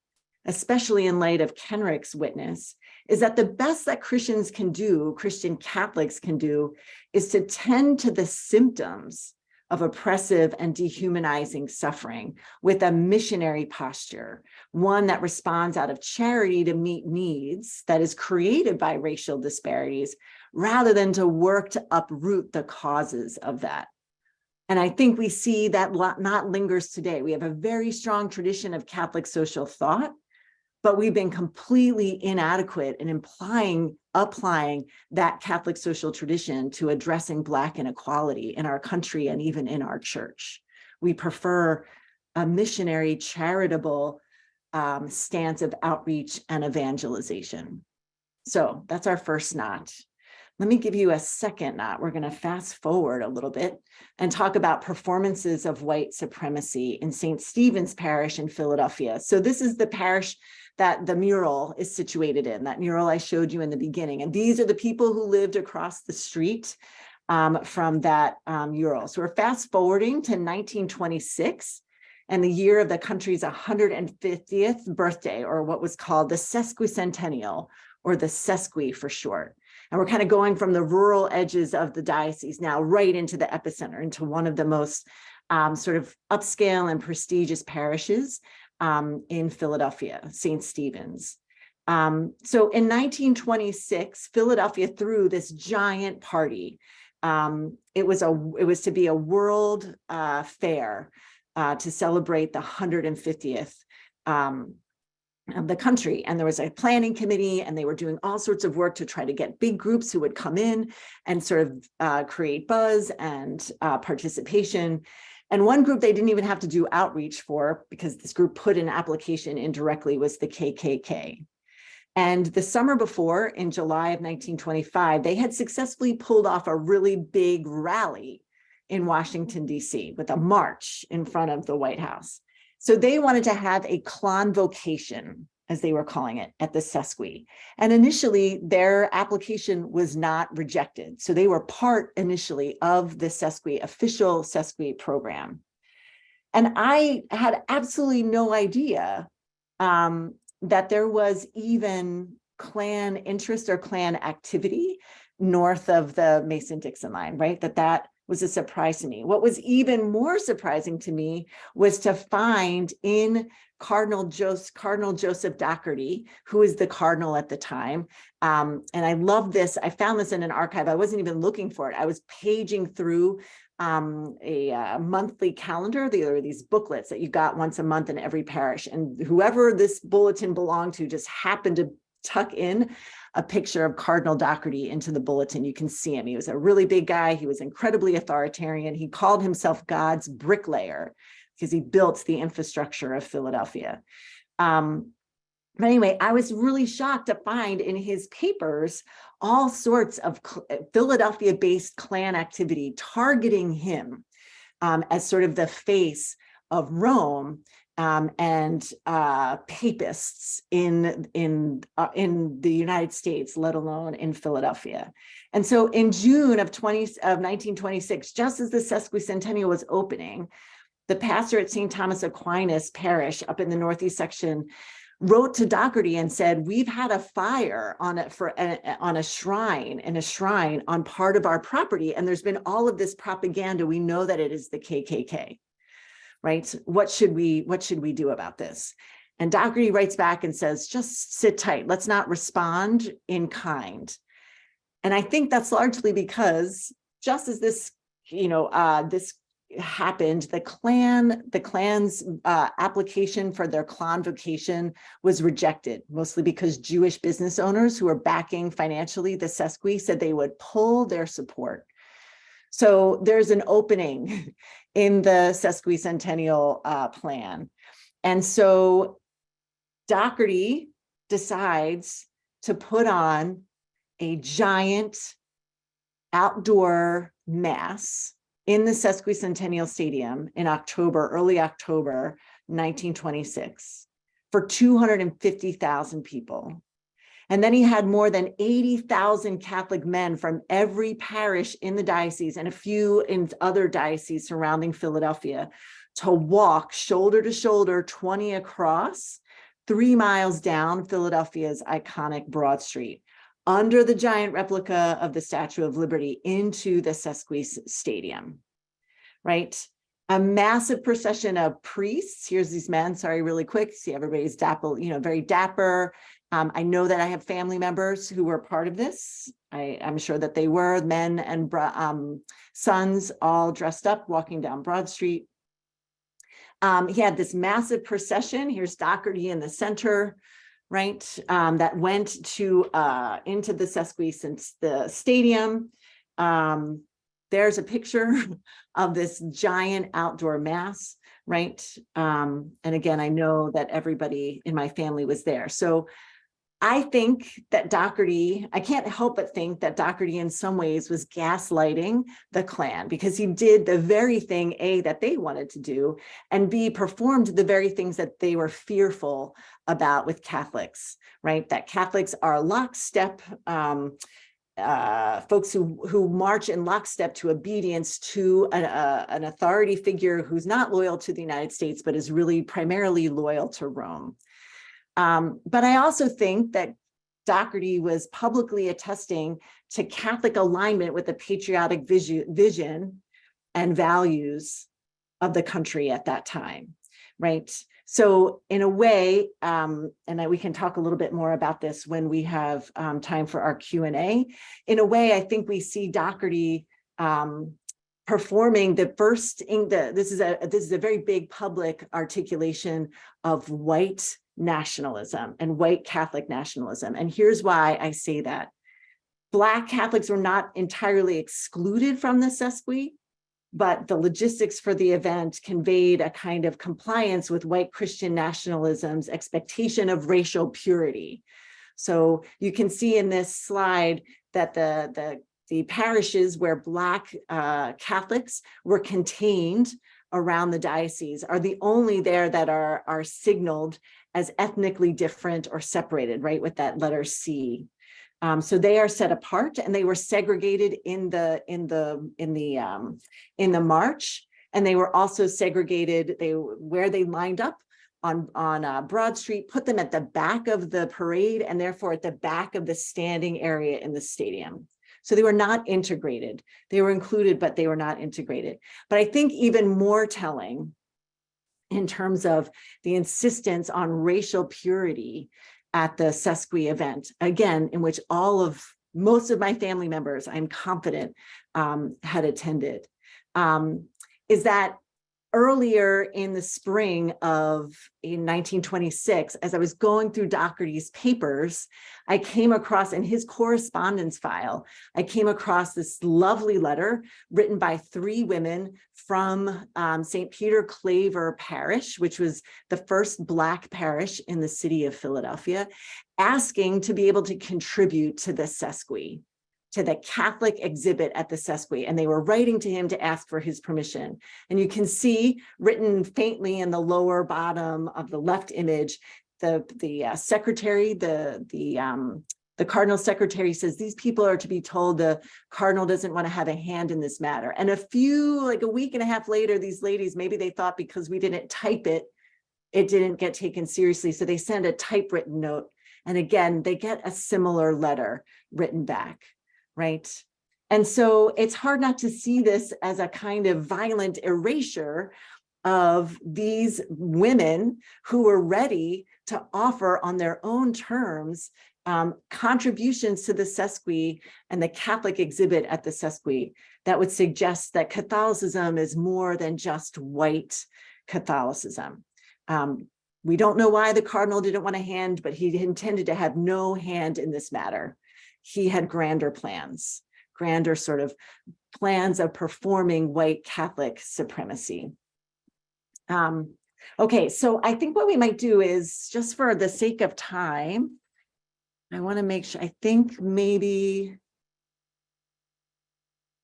especially in light of Kenrick's witness, is that the best that Christians can do, Christian Catholics can do, is to tend to the symptoms of oppressive and dehumanizing suffering with a missionary posture, one that responds out of charity to meet needs that is created by racial disparities, rather than to work to uproot the causes of that. And I think we see that not lingers today. We have a very strong tradition of Catholic social thought, but we've been completely inadequate in applying that Catholic social tradition to addressing Black inequality in our country and even in our church. We prefer a missionary, charitable stance of outreach and evangelization. So that's our first knot. Let me give you a second knot. We're going to fast forward a little bit and talk about performances of white supremacy in St. Stephen's Parish in Philadelphia. So this is the parish that the mural is situated in, that mural I showed you in the beginning. And these are the people who lived across the street from that mural. So we're fast forwarding to 1926 and the year of the country's 150th birthday, or what was called the sesquicentennial, or the sesqui for short. And we're kind of going from the rural edges of the diocese now right into the epicenter, into one of the most sort of upscale and prestigious parishes in Philadelphia, St. Stephen's. So in 1926, Philadelphia threw this giant party. It was to be a world fair to celebrate the 150th of the country. And there was a planning committee, and they were doing all sorts of work to try to get big groups who would come in and sort of create buzz and participation. And one group they didn't even have to do outreach for, because this group put an application in directly, was the KKK. And the summer before, in July of 1925, they had successfully pulled off a really big rally in Washington, D.C., with a march in front of the White House. So they wanted to have a convocation, as they were calling it, at the Sesqui. And initially, their application was not rejected. So they were part initially of the Sesqui, official Sesqui program. And I had absolutely no idea that there was even Klan interest or Klan activity north of the Mason-Dixon line, right? That was a surprise to me. What was even more surprising to me was to find in Cardinal Joseph Doherty, who is the cardinal at the time. And I love this. I found this in an archive. I wasn't even looking for it. I was paging through a monthly calendar. There are these booklets that you got once a month in every parish. And whoever this bulletin belonged to just happened to tuck in a picture of Cardinal Doherty into the bulletin. You can see him. He was a really big guy. He was incredibly authoritarian. He called himself God's bricklayer because he built the infrastructure of Philadelphia. But anyway, I was really shocked to find in his papers all sorts of Philadelphia-based Klan activity targeting him as sort of the face of Rome and papists in the United States, let alone in Philadelphia. And so in June of 1926, just as the sesquicentennial was opening, the pastor at St. Thomas Aquinas Parish up in the Northeast section wrote to Doherty and said, we've had a fire on a shrine on part of our property, and there's been all of this propaganda. We know that it is the KKK, right? What should we do about this? And Doherty writes back and says, just sit tight. Let's not respond in kind. And I think that's largely because just as this, this happened, the Klan's application for their convocation was rejected, mostly because Jewish business owners who were backing financially the Sesqui said they would pull their support. So there's an opening in the sesquicentennial plan. And so Doherty decides to put on a giant outdoor mass in the Sesquicentennial Stadium in early October, 1926, for 250,000 people. And then he had more than 80,000 Catholic men from every parish in the diocese and a few in other dioceses surrounding Philadelphia to walk shoulder to shoulder, 20 across, 3 miles down Philadelphia's iconic Broad Street, under the giant replica of the Statue of Liberty into the Sesqui Stadium, right? A massive procession of priests. Here's these men, sorry, really quick. See, everybody's dapper, very dapper. I know that I have family members who were part of this. I'm sure that they were men and sons all dressed up, walking down Broad Street. He had this massive procession. Here's Doherty in the center, right, that went into the Sesqui since the stadium. There's a picture of this giant outdoor mass, right? And again, I know that everybody in my family was there. So I think that Doherty, I can't help but think that Doherty in some ways was gaslighting the Klan, because he did the very thing, A, that they wanted to do, and B, performed the very things that they were fearful about with Catholics, right? That Catholics are lockstep, folks who march in lockstep to obedience to an authority figure who's not loyal to the United States, but is really primarily loyal to Rome. But I also think that Doherty was publicly attesting to Catholic alignment with the patriotic vision and values of the country at that time, right? So in a way, and we can talk a little bit more about this when we have time for our Q&A. In a way, I think we see Doherty performing the first, this is a very big public articulation of white nationalism and white Catholic nationalism. And here's why I say that. Black Catholics were not entirely excluded from the Sesqui, but the logistics for the event conveyed a kind of compliance with white Christian nationalism's expectation of racial purity. So you can see in this slide that the parishes where Black Catholics were contained around the diocese are the only there that are signaled as ethnically different or separated, right, with that letter C. So they are set apart, and they were segregated in the march, and they were also segregated. Where they lined up on Broad Street, put them at the back of the parade, and therefore at the back of the standing area in the stadium. So they were not integrated. They were included, but they were not integrated. But I think even more telling in terms of the insistence on racial purity at the Sesqui event, again, in which most of my family members, I'm confident, had attended, is that earlier in the spring in 1926, as I was going through Doherty's papers, I came across in his correspondence file, I came across this lovely letter written by 3 women from St. Peter Claver Parish, which was the first Black parish in the city of Philadelphia, asking to be able to contribute to the sesqui, to the Catholic exhibit at the sesqui. And they were writing to him to ask for his permission. And you can see written faintly in the lower bottom of the left image, the secretary, the cardinal secretary says, these people are to be told the cardinal doesn't want to have a hand in this matter. And like a week and a half later, these ladies, maybe they thought because we didn't type it, it didn't get taken seriously. So they send a typewritten note. And again, they get a similar letter written back, right? And so it's hard not to see this as a kind of violent erasure of these women who were ready to offer on their own terms contributions to the sesqui and the Catholic exhibit at the sesqui that would suggest that Catholicism is more than just white Catholicism. We don't know why the cardinal didn't want a hand, but he intended to have no hand in this matter. He had grander plans, grander sort of plans of performing white Catholic supremacy. Okay, so I think what we might do is, just for the sake of time, I want to make sure, I think maybe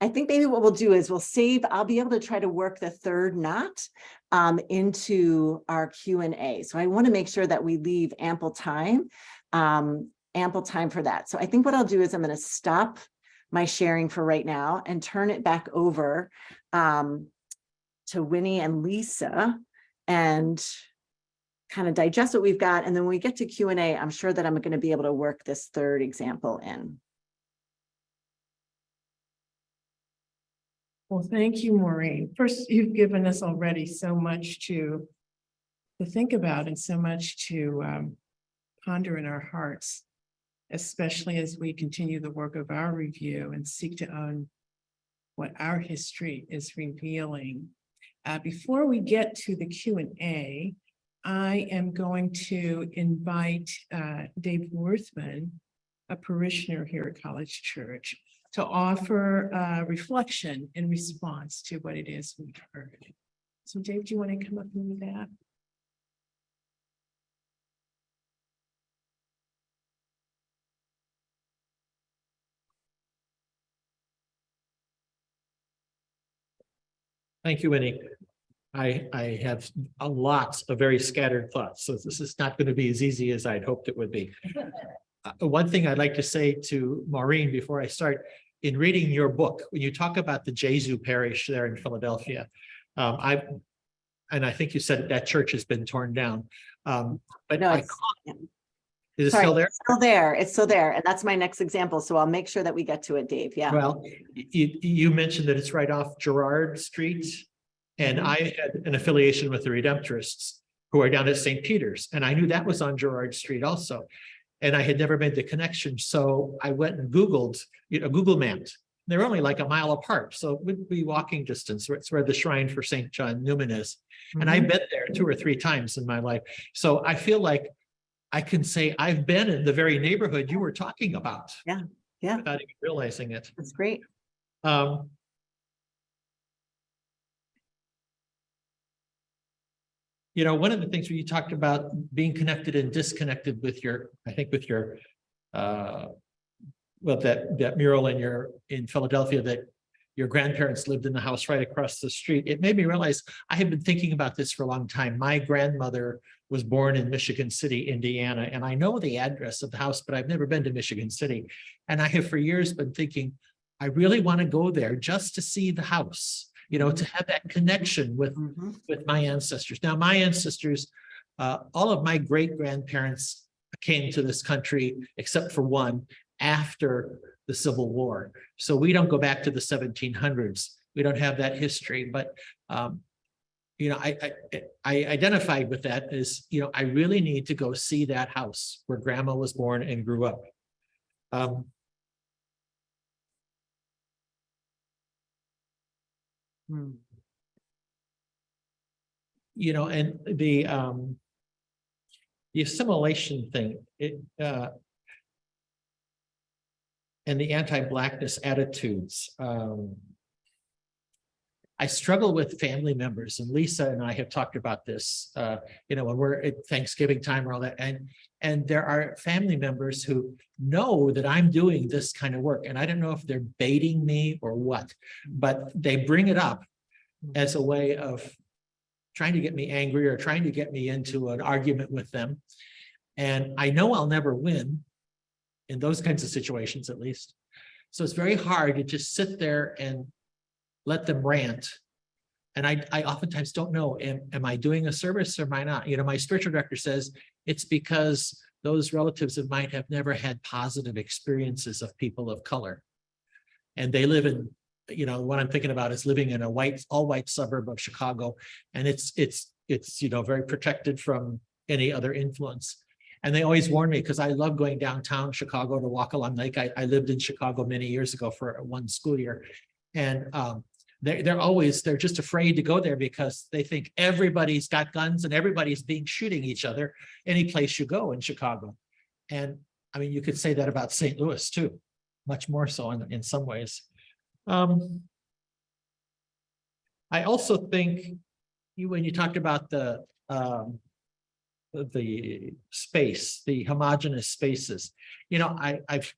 what we'll do is we'll save, I'll be able to try to work the third knot into our Q&A. So I want to make sure that we leave ample time for that. So I think what I'll do is I'm going to stop my sharing for right now and turn it back over to Winnie and Lisa and kind of digest what we've got. And then when we get to Q&A, I'm sure that I'm going to be able to work this third example in. Well, thank you, Maureen. First, you've given us already so much to think about and so much to ponder in our hearts, especially as we continue the work of our review and seek to own what our history is revealing. Before we get to the Q&A, I am going to invite Dave Worthman, a parishioner here at College Church, to offer reflection in response to what it is we've heard. So Dave, do you want to come up and do that? Thank you, Winnie. I have a lot of very scattered thoughts, so this is not going to be as easy as I'd hoped it would be. One thing I'd like to say to Maureen before I start, in reading your book, when you talk about the Jesu parish there in Philadelphia, I think you said that church has been torn down. But No, is it sorry, still there? It's still there. It's still there. And that's my next example. So I'll make sure that we get to it, Dave. Yeah. Well, you mentioned that it's right off Girard Street. And I had an affiliation with the Redemptorists who are down at St. Peter's. And I knew that was on Girard Street also. And I had never made the connection. So I went and Googled, Google mapped. They're only like a mile apart. So it would be walking distance. It's where the shrine for St. John Newman is. And I've been there 2 or 3 times in my life. So I feel like I can say I've been in the very neighborhood you were talking about. Yeah. Yeah. Without even realizing it. That's great. One of the things where you talked about being connected and disconnected with that mural in Philadelphia, that your grandparents lived in the house right across the street. It made me realize I have been thinking about this for a long time. My grandmother was born in Michigan City, Indiana, and I know the address of the house, but I've never been to Michigan City. And I have for years been thinking, I really want to go there just to see the house. To have that connection with my ancestors. Now, my ancestors, all of my great-grandparents came to this country, except for one, after the Civil War. So we don't go back to the 1700s. We don't have that history. But, I identified with that as, I really need to go see that house where Grandma was born and grew up. you know, and the assimilation thing, and the anti-Blackness attitudes. I struggle with family members, and Lisa and I have talked about this, you know, when we're at Thanksgiving time or all that, and there are family members who know that I'm doing this kind of work, and I don't know if they're baiting me or what, but they bring it up as a way of trying to get me angry or trying to get me into an argument with them. And I know I'll never win in those kinds of situations, at least. So it's very hard to just sit there and let them rant. And I oftentimes don't know, am I doing a service or am I not? You know, my spiritual director says it's because those relatives of mine have never had positive experiences of people of color. And they live in, you know, what I'm thinking about is living in a all white suburb of Chicago. And it's, you know, very protected from any other influence. And they always warn me, because I love going downtown Chicago to walk along Lake. I lived in Chicago many years ago for one school year. And they're just afraid to go there because they think everybody's got guns and everybody's shooting each other any place you go in Chicago. And I mean, you could say that about St. Louis too, much more so in some ways. I also think when you talked about the space, the homogeneous spaces, you know, I've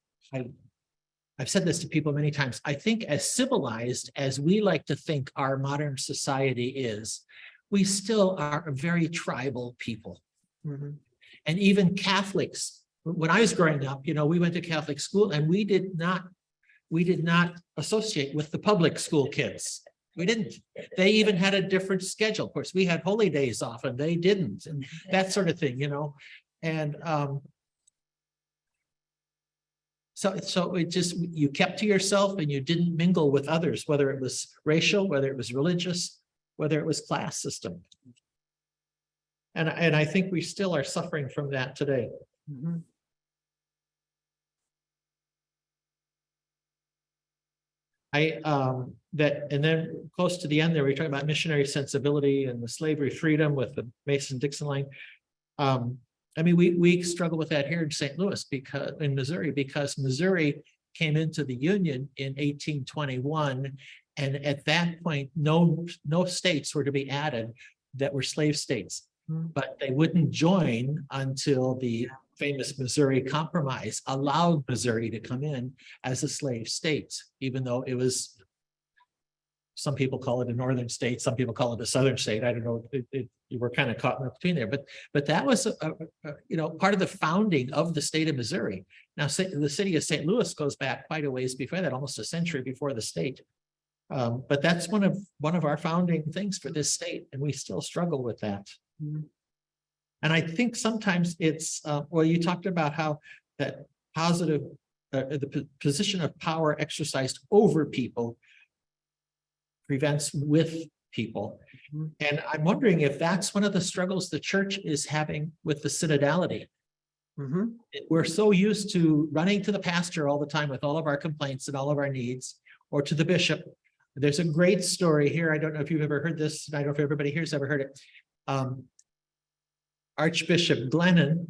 said this to people many times. I think as civilized as we like to think our modern society is, we still are a very tribal people. And even Catholics, when I was growing up, you know, we went to Catholic school and we did not associate with the public school kids. We didn't. They even had a different schedule. Of course, we had holy days off and they didn't, and that sort of thing, you know. And so it just, you kept to yourself and you didn't mingle with others, whether it was racial, whether it was religious, whether it was class system. And I think we still are suffering from that today. And then close to the end there, we talking about missionary sensibility and the slavery freedom with the Mason-Dixon line. I mean, we struggle with that here in St. Louis, because in Missouri, because Missouri came into the Union in 1821. And at that point, no states were to be added that were slave states, but they wouldn't join until the famous Missouri Compromise allowed Missouri to come in as a slave state, even though it was, some people call it a northern state, some people call it a southern state. I don't know. You were kind of caught in between there, but that was you know, part of the founding of the state of Missouri. Now, the city of St. Louis goes back quite a ways before that, almost a century before the state. But that's one of our founding things for this state, and we still struggle with that. And I think sometimes it's well, you talked about how that positive, the position of power exercised over people prevents with people. And I'm wondering if that's one of the struggles the church is having with the synodality. We're so used to running to the pastor all the time with all of our complaints and all of our needs, or to the bishop. There's a great story here. I don't know if you've ever heard this. I don't know if everybody here has ever heard it. Archbishop Glennon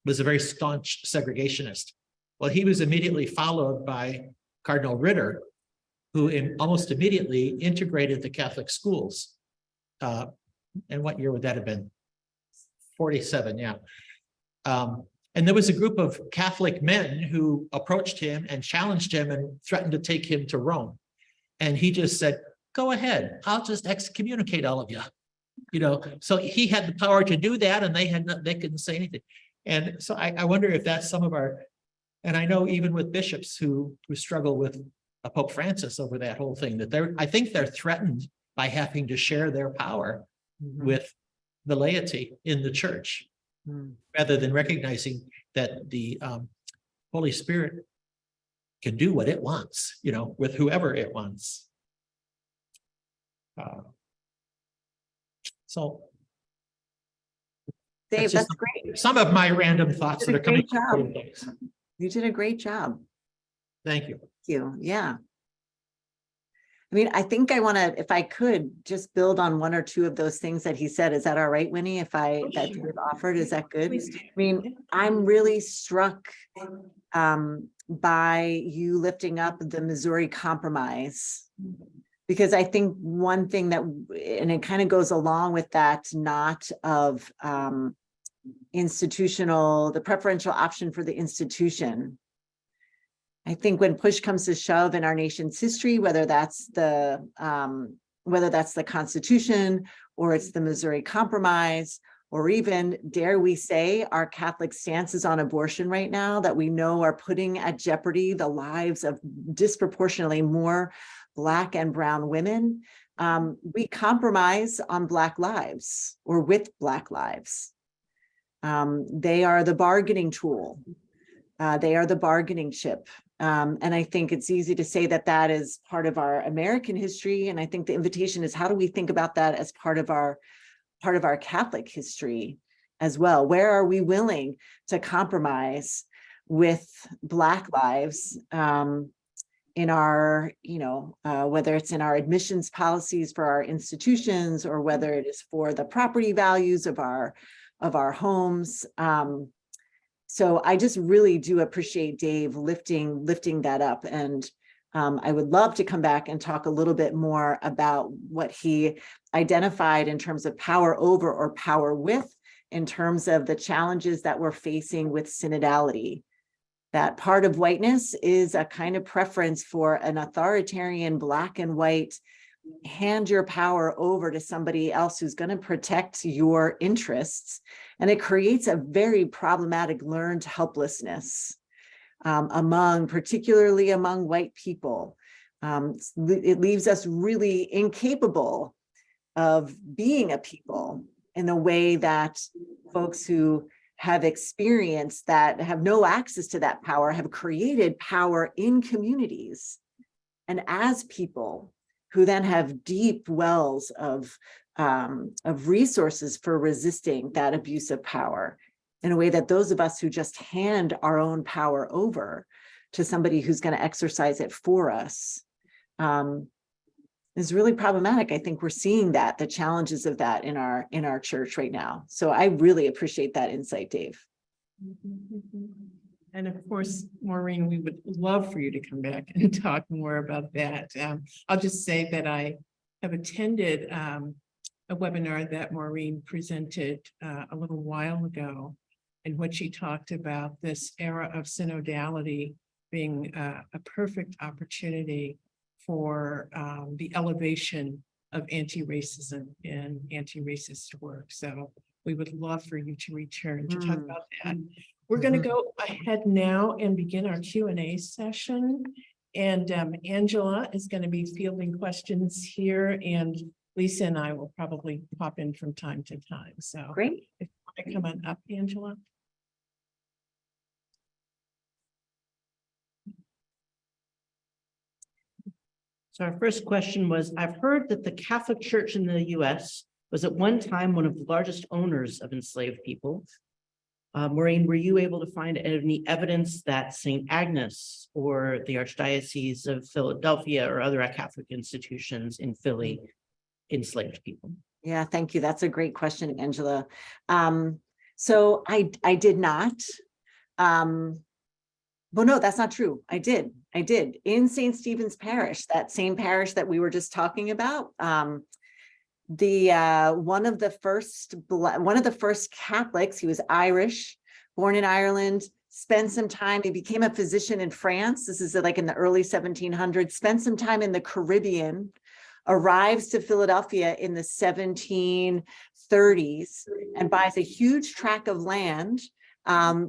was a very staunch segregationist. Well, he was immediately followed by Cardinal Ritter, who almost immediately integrated the Catholic schools. And what year would that have been? 47, yeah. And there was a group of Catholic men who approached him and challenged him and threatened to take him to Rome. And he just said, go ahead, I'll just excommunicate all of you. You know, so he had the power to do that, and they couldn't say anything. And so I wonder if that's some of our, and I know even with bishops who struggle with Pope Francis over that whole thing, that I think they're threatened by having to share their power with the laity in the church, rather than recognizing that the Holy Spirit can do what it wants, you know, with whoever it wants. So Dave, just that's great. some of my random thoughts that are coming. You did a great job. Thank you. Yeah. I mean, I think I want to, if I could, just build on one or two of those things that he said. Is that all right, Winnie? If that Sure. Dave offered, is that good? Please do. I mean, I'm really struck by you lifting up the Missouri Compromise, because I think one thing that, and it kind of goes along with that knot of the preferential option for the institution. I think when push comes to shove in our nation's history, whether that's the Constitution, or it's the Missouri Compromise, or even, dare we say, our Catholic stances on abortion right now that we know are putting at jeopardy the lives of disproportionately more Black and brown women, we compromise on Black lives, or with Black lives. They are the bargaining tool. They are the bargaining chip. And I think it's easy to say that that is part of our American history. And I think the invitation is, how do we think about that as part of our Catholic history as well? Where are we willing to compromise with Black lives in our, whether it's in our admissions policies for our institutions, or whether it is for the property values of our homes. So I just really do appreciate Dave lifting that up. And I would love to come back and talk a little bit more about what he identified in terms of power over or power with, in terms of the challenges that we're facing with synodality. That part of whiteness is a kind of preference for an authoritarian Black and white, hand your power over to somebody else who's going to protect your interests. And it creates a very problematic learned helplessness particularly among white people. It leaves us really incapable of being a people in the way that folks who have experienced that, have no access to that power, have created power in communities. And as people who then have deep wells of resources for resisting that abuse of power, in a way that those of us who just hand our own power over to somebody who's going to exercise it for us is really problematic. I think we're seeing that, the challenges of that in our church right now. So I really appreciate that insight, Dave. And of course, Maureen, we would love for you to come back and talk more about that. I'll just say that I have attended a webinar that Maureen presented a little while ago, in which she talked about this era of synodality being a perfect opportunity for the elevation of anti-racism and anti-racist work. So we would love for you to return to talk about that. We're going to go ahead now and begin our Q&A session. And Angela is going to be fielding questions here, and Lisa and I will probably pop in from time to time. So Great. if you want to come on up, Angela. So our first question was, I've heard that the Catholic Church in the US was at one time one of the largest owners of enslaved people. Maureen, were you able to find any evidence that St. Agnes or the Archdiocese of Philadelphia or other Catholic institutions in Philly enslaved people? Yeah, thank you. That's a great question, Angela. So I did not. Well, no, that's not true. I did in St. Stephen's Parish, that same parish that we were just talking about. One of the first Catholics, he was Irish, born in Ireland, spent some time, he became a physician in France. This is like in the early 1700s, spent some time in the Caribbean, arrives to Philadelphia in the 1730s and buys a huge tract of land,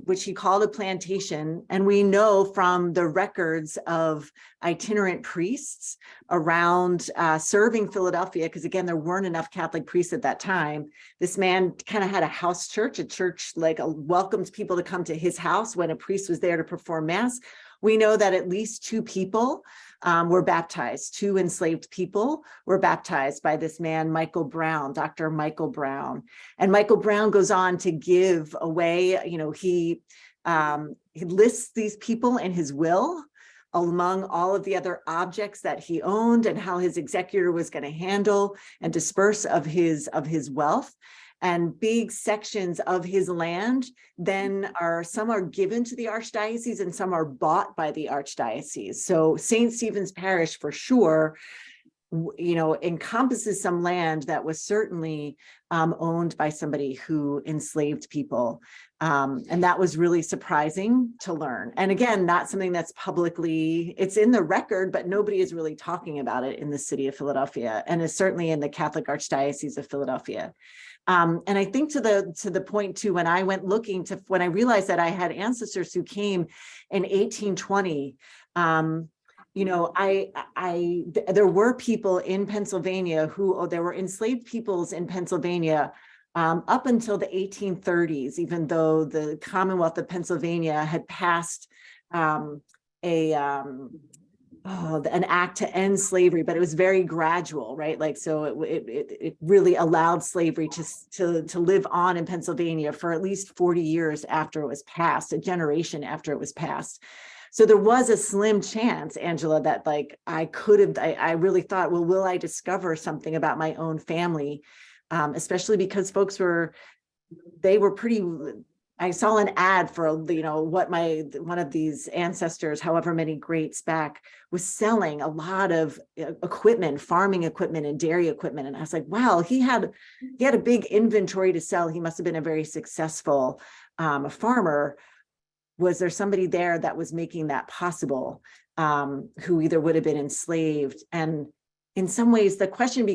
which he called a plantation. And we know from the records of itinerant priests around serving Philadelphia, because again, there weren't enough Catholic priests at that time. This man kind of had a house church, a church like welcomed people to come to his house when a priest was there to perform mass. We know that at least two people were baptized. Two enslaved people were baptized by this man, Michael Brown, Dr. Michael Brown. And Michael Brown goes on to give away, he lists these people in his will, among all of the other objects that he owned and how his executor was going to handle and disperse of his wealth. And big sections of his land then some are given to the archdiocese and some are bought by the archdiocese. So St. Stephen's Parish for sure, encompasses some land that was certainly owned by somebody who enslaved people. And that was really surprising to learn. And again, not something that's it's in the record, but nobody is really talking about it in the city of Philadelphia, and is certainly in the Catholic Archdiocese of Philadelphia. And I think to the point too, when I went looking when I realized that I had ancestors who came in 1820, there were people in Pennsylvania there were enslaved peoples in Pennsylvania up until the 1830s, even though the Commonwealth of Pennsylvania had passed an act to end slavery, but it was very gradual, right? Like, so it really allowed slavery to live on in Pennsylvania for at least 40 years after it was passed, a generation after it was passed. So there was a slim chance, Angela, that like I really thought, well, will I discover something about my own family? Especially because folks I saw an ad for, what one of these ancestors, however many greats back, was selling a lot of equipment, farming equipment and dairy equipment. And I was like, wow, he had a big inventory to sell. He must have been a very successful farmer. Was there somebody there that was making that possible, who either would have been enslaved? And in some ways, the question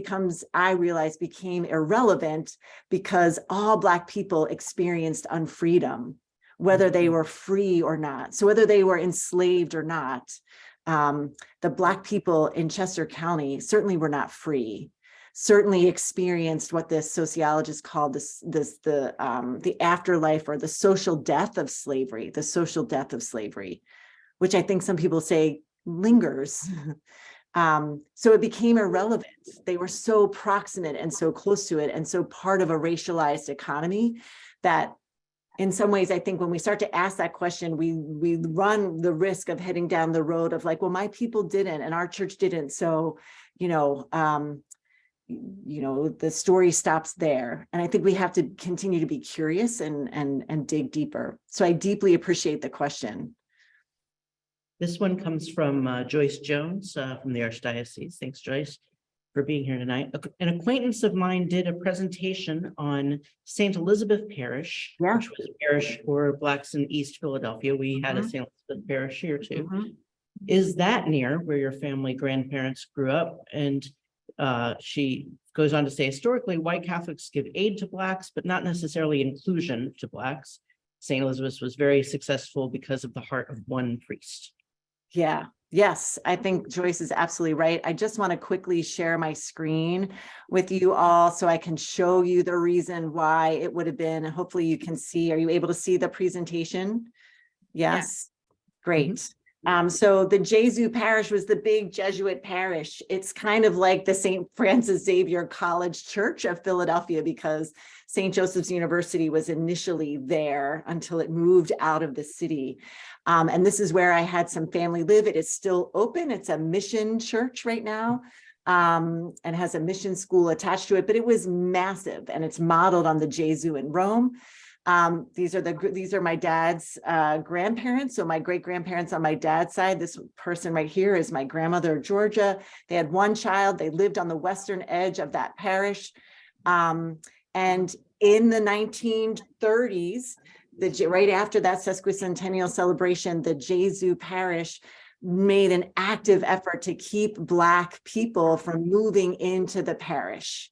I realized, became irrelevant because all Black people experienced unfreedom, whether they were free or not. So whether they were enslaved or not, the Black people in Chester County certainly were not free, certainly experienced what this sociologist called the afterlife, or the social death of slavery, which I think some people say lingers. So it became irrelevant. They were so proximate and so close to it, and so part of a racialized economy, that in some ways, I think when we start to ask that question, we run the risk of heading down the road of like, well, my people didn't and our church didn't. So, the story stops there. And I think we have to continue to be curious and dig deeper. So I deeply appreciate the question. This one comes from Joyce Jones from the Archdiocese. Thanks, Joyce, for being here tonight. An acquaintance of mine did a presentation on St. Elizabeth Parish, which was a parish for Blacks in East Philadelphia. We had a St. Elizabeth Parish here too. Is that near where your family grandparents grew up? And she goes on to say, historically, white Catholics give aid to Blacks, but not necessarily inclusion to Blacks. St. Elizabeth's was very successful because of the heart of one priest. Yeah. Yes, I think Joyce is absolutely right. I just want to quickly share my screen with you all so I can show you the reason why it would have been. Hopefully you can see. Are you able to see the presentation? Yes. Great. So the Jesu Parish was the big Jesuit parish. It's kind of like the St. Francis Xavier College Church of Philadelphia, because St. Joseph's University was initially there until it moved out of the city. And this is where I had some family live. It is still open. It's a mission church right now, and has a mission school attached to it, but it was massive, and it's modeled on the Jesu in Rome. These are my dad's grandparents. So my great grandparents on my dad's side. This person right here is my grandmother, Georgia. They had one child. They lived on the western edge of that parish. And in the 1930s, right after that sesquicentennial celebration, the Jesu Parish made an active effort to keep Black people from moving into the parish,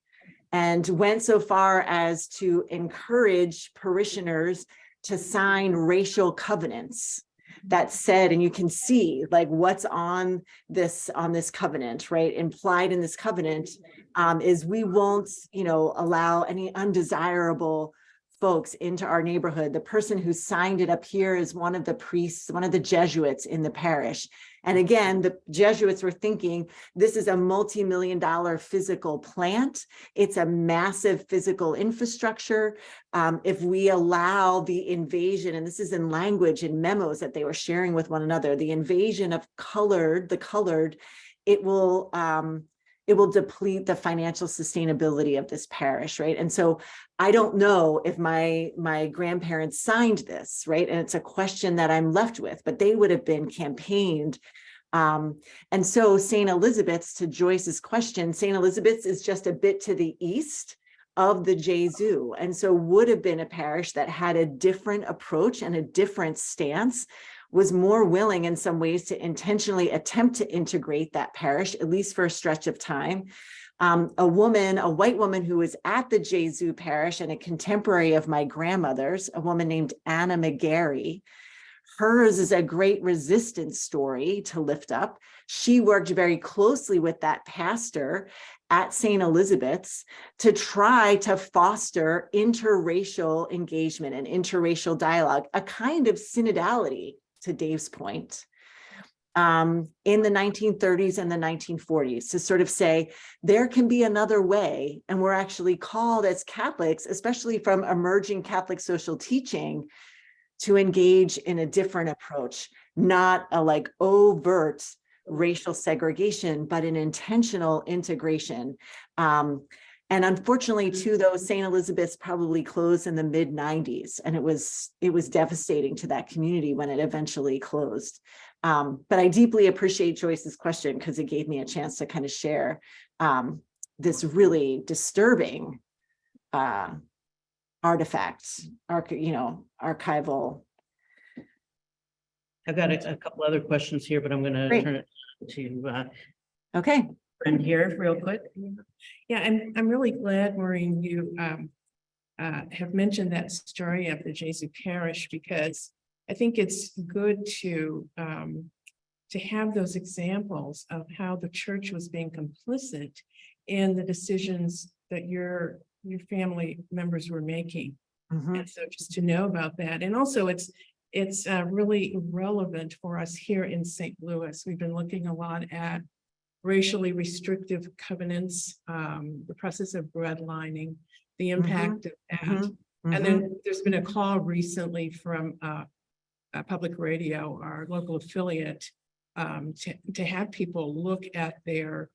and went so far as to encourage parishioners to sign racial covenants that said, and you can see like what's on this covenant, right? Implied in this covenant is we won't, allow any undesirable folks into our neighborhood. The person who signed it up here is one of the priests, one of the Jesuits in the parish. And again, the Jesuits were thinking this is a multi-million-dollar physical plant. It's a massive physical infrastructure. If we allow the invasion, and this is in language and memos that they were sharing with one another, the invasion of the colored, it will deplete the financial sustainability of this parish, right? And so I don't know if my grandparents signed this, right? And it's a question that I'm left with, but they would have been campaigned. And so St. Elizabeth's, to Joyce's question, St. Elizabeth's is just a bit to the east of the Jesu, and so would have been a parish that had a different approach and a different stance, was more willing in some ways to intentionally attempt to integrate that parish, at least for a stretch of time. A white woman who was at the Jesu parish and a contemporary of my grandmother's, a woman named Anna McGarry. Hers is a great resistance story to lift up. She worked very closely with that pastor at St. Elizabeth's to try to foster interracial engagement and interracial dialogue, a kind of synodality, to Dave's point, in the 1930s and the 1940s, to sort of say there can be another way. And we're actually called as Catholics, especially from emerging Catholic social teaching, to engage in a different approach, not a like overt racial segregation, but an intentional integration. And unfortunately, too, though, St. Elizabeth's probably closed in the mid-90s, and it was devastating to that community when it eventually closed. But I deeply appreciate Joyce's question because it gave me a chance to kind of share this really disturbing artifact, archival. I've got a couple other questions here, but I'm going to Great. turn it to Okay. Maureen here real quick. Yeah, I'm really glad, Maureen, you have mentioned that story of the Jesu parish, because I think it's good to have those examples of how the church was being complicit in the decisions that your family members were making. Mhm. And so just to know about that. And also it's really relevant for us here in St. Louis. We've been looking a lot at racially restrictive covenants, the process of redlining, the impact of that. And then there's been a call recently from Public Radio, our local affiliate, to have people look at their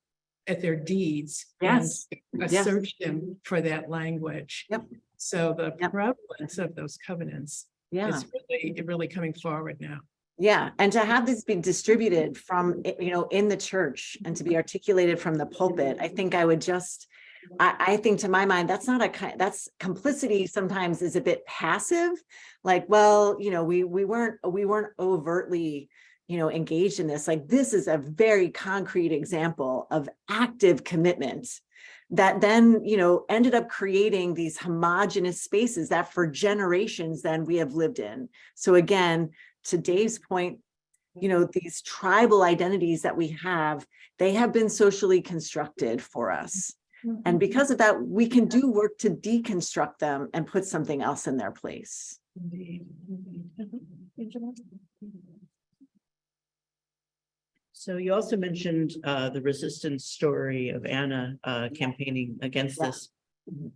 deeds. Yes. And Yes. search them for that language. Yep. So the Yep. prevalence of those covenants Yeah. is really coming forward now. Yeah, and to have this be distributed from, in the church and to be articulated from the pulpit, I think I think to my mind, that's complicity sometimes is a bit passive. Like, well, we weren't overtly, engaged in this. Like, this is a very concrete example of active commitment that then, ended up creating these homogenous spaces that for generations then we have lived in. So again, to Dave's point, these tribal identities that we have, they have been socially constructed for us. And because of that, we can do work to deconstruct them and put something else in their place. Indeed. So you also mentioned the resistance story of Anna campaigning against Yeah. this.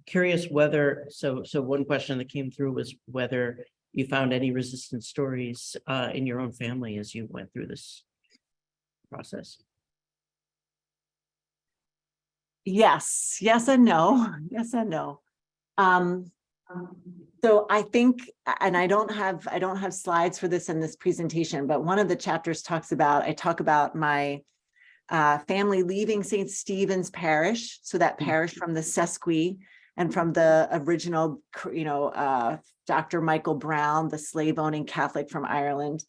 Curious whether, so one question that came through was whether you found any resistance stories in your own family as you went through this process. Yes and no. Yes and no. So I think, and I don't have slides for this in this presentation, but one of the chapters I talk about my family leaving St. Stephen's Parish. So that parish from the Sesqui and from the original, Dr. Michael Brown, the slave owning Catholic from Ireland.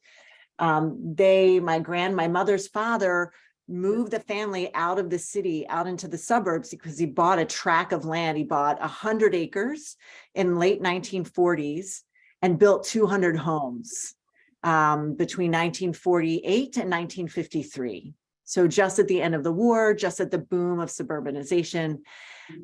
My mother's father moved the family out of the city, out into the suburbs, because he bought a tract of land. He bought 100 acres in late 1940s and built 200 homes between 1948 and 1953. So just at the end of the war, just at the boom of suburbanization.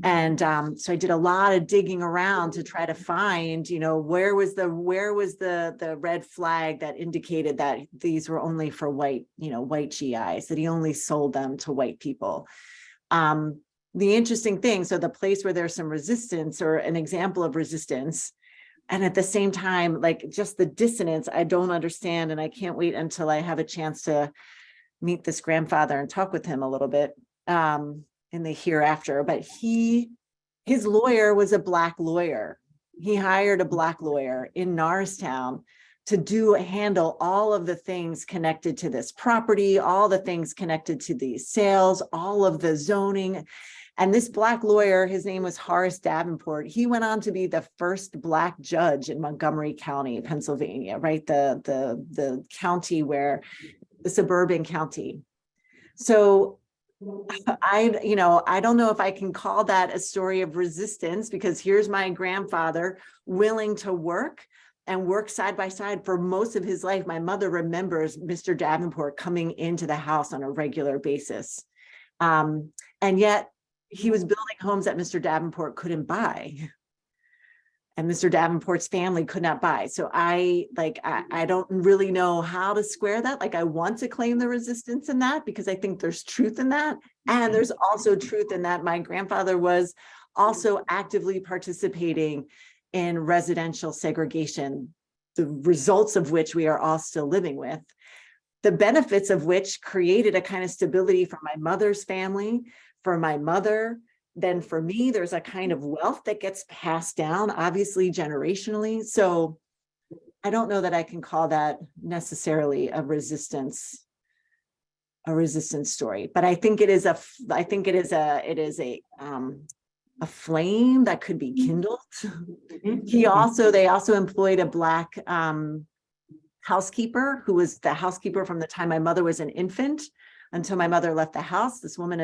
And so I did a lot of digging around to try to find, where was the red flag that indicated that these were only for white GIs, that he only sold them to white people. The interesting thing, so the place where there's some resistance or an example of resistance, and at the same time, like just the dissonance, I don't understand. And I can't wait until I have a chance to meet this grandfather and talk with him a little bit in the hereafter. But his lawyer was a Black lawyer. He hired a Black lawyer in Norristown to handle all of the things connected to this property, all the things connected to these sales, all of the zoning. And this Black lawyer, his name was Horace Davenport. He went on to be the first Black judge in Montgomery County, Pennsylvania, right? The county where the suburban county. So I don't know if I can call that a story of resistance, because here's my grandfather willing to work side by side for most of his life. My mother remembers Mr. Davenport coming into the house on a regular basis. And yet he was building homes that Mr. Davenport couldn't buy. And Mr. Davenport's family could not buy. So I don't really know how to square that. Like, I want to claim the resistance in that, because I think there's truth in that. And there's also truth in that my grandfather was also actively participating in residential segregation, the results of which we are all still living with, the benefits of which created a kind of stability for my mother's family, for my mother. Then for me, there's a kind of wealth that gets passed down, obviously generationally. So I don't know that I can call that necessarily a resistance story, but I think it is a flame that could be kindled. They also employed a Black housekeeper, who was the housekeeper from the time my mother was an infant until my mother left the house. This woman,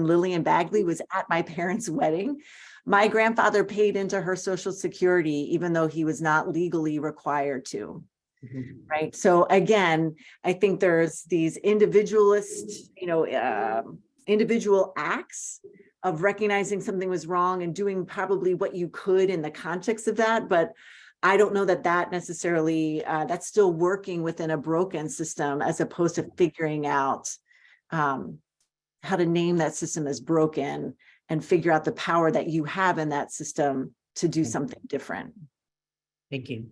Lillian Bagley, was at my parents' wedding. My grandfather paid into her Social Security, even though he was not legally required to. Right. So again, I think there's these individualist, individual acts of recognizing something was wrong and doing probably what you could in the context of that. But I don't know that necessarily, that's still working within a broken system, as opposed to figuring out how to name that system as broken and figure out the power that you have in that system to do something different. Thank you.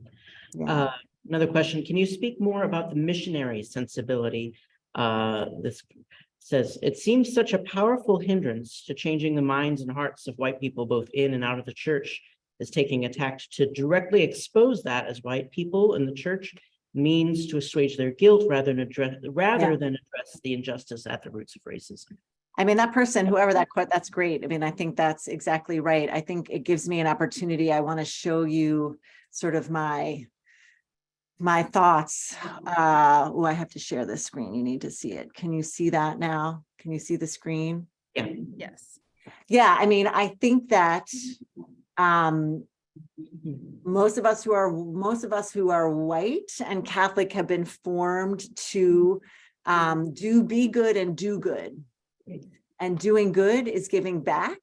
Yeah. Another question, can you speak more about the missionary sensibility? This says, it seems such a powerful hindrance to changing the minds and hearts of white people, both in and out of the church, is taking a tact to directly expose that as white people in the church means to assuage their guilt rather than address the injustice at the roots of racism. I mean, that person, whoever that quote, that's great. I mean, I think that's exactly right. I think it gives me an opportunity. I want to show you sort of my thoughts. I have to share this screen. You need to see it. Can you see that now? Can you see the screen? Yeah. Yes. Yeah. I mean, I think that most of us who are white and Catholic have been formed to be good and do good. And doing good is giving back.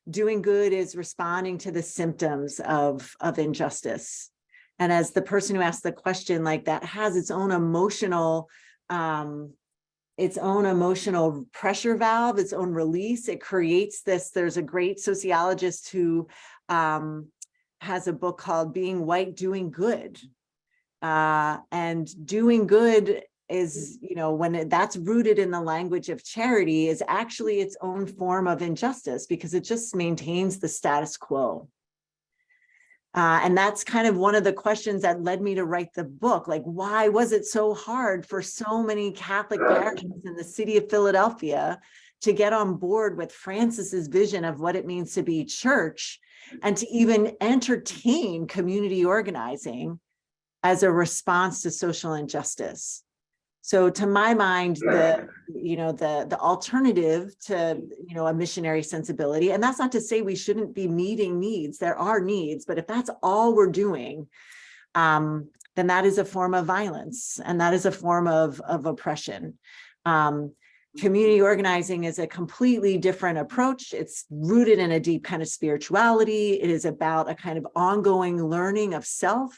Doing good is responding to the symptoms of injustice. And as the person who asked the question, like, that has its own emotional pressure valve, its own release. It creates this. There's a great sociologist who has a book called Being White, Doing Good. And doing good is, that's rooted in the language of charity, is actually its own form of injustice, because it just maintains the status quo. And that's kind of one of the questions that led me to write the book. Like, why was it so hard for so many Catholic parishes in the city of Philadelphia to get on board with Francis's vision of what it means to be church, and to even entertain community organizing as a response to social injustice? So to my mind, the alternative to, a missionary sensibility, and that's not to say we shouldn't be meeting needs. There are needs, but if that's all we're doing, then that is a form of violence, and that is a form of oppression. Community organizing is a completely different approach. It's rooted in a deep kind of spirituality. It is about a kind of ongoing learning of self.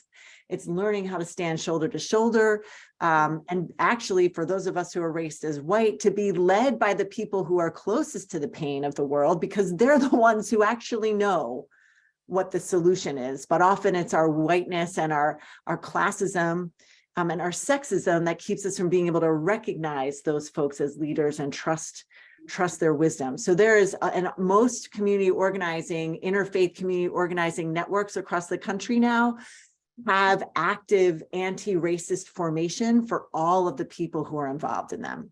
It's learning how to stand shoulder to shoulder. And actually, for those of us who are raised as white, to be led by the people who are closest to the pain of the world, because they're the ones who actually know what the solution is. But often it's our whiteness and our classism and our sexism that keeps us from being able to recognize those folks as leaders and trust their wisdom. So there is, and most community organizing, interfaith community organizing networks across the country now have active anti-racist formation for all of the people who are involved in them.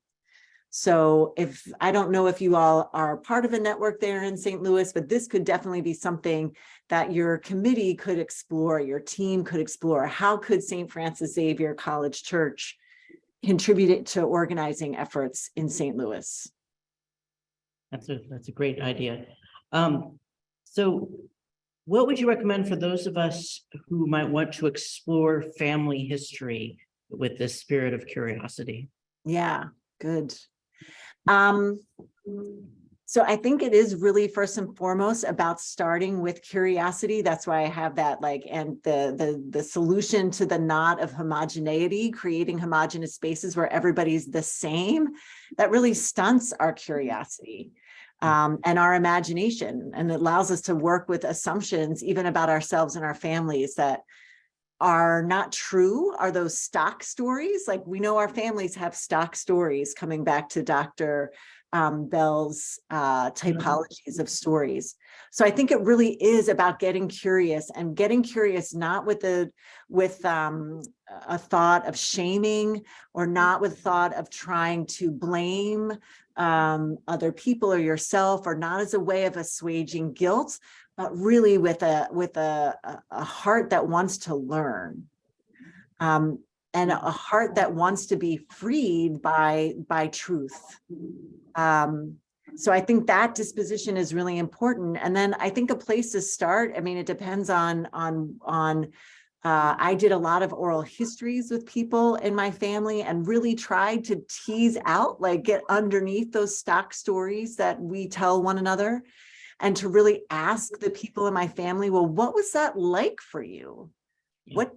So I don't know if you all are part of a network there in St. Louis, but this could definitely be something that your committee could explore, your team could explore. How could St. Francis Xavier College Church contribute to organizing efforts in St. Louis? That's a great idea. So what would you recommend for those of us who might want to explore family history with this spirit of curiosity? Yeah, good. So I think it is really first and foremost about starting with curiosity. That's why I have that and the solution to the knot of homogeneity, creating homogeneous spaces where everybody's the same, that really stunts our curiosity and our imagination. And it allows us to work with assumptions, even about ourselves and our families, that are not true, are those stock stories. Like, we know our families have stock stories, coming back to Dr. Bell's typologies of stories. So I think it really is about getting curious, and getting curious not with a thought of shaming, or not with thought of trying to blame other people or yourself, or not as a way of assuaging guilt, but really with a heart that wants to learn, and a heart that wants to be freed by truth. So I think that disposition is really important. And then I think a place to start, I mean, it depends on I did a lot of oral histories with people in my family, and really tried to tease out, get underneath those stock stories that we tell one another, and to really ask the people in my family, well, what was that like for you? What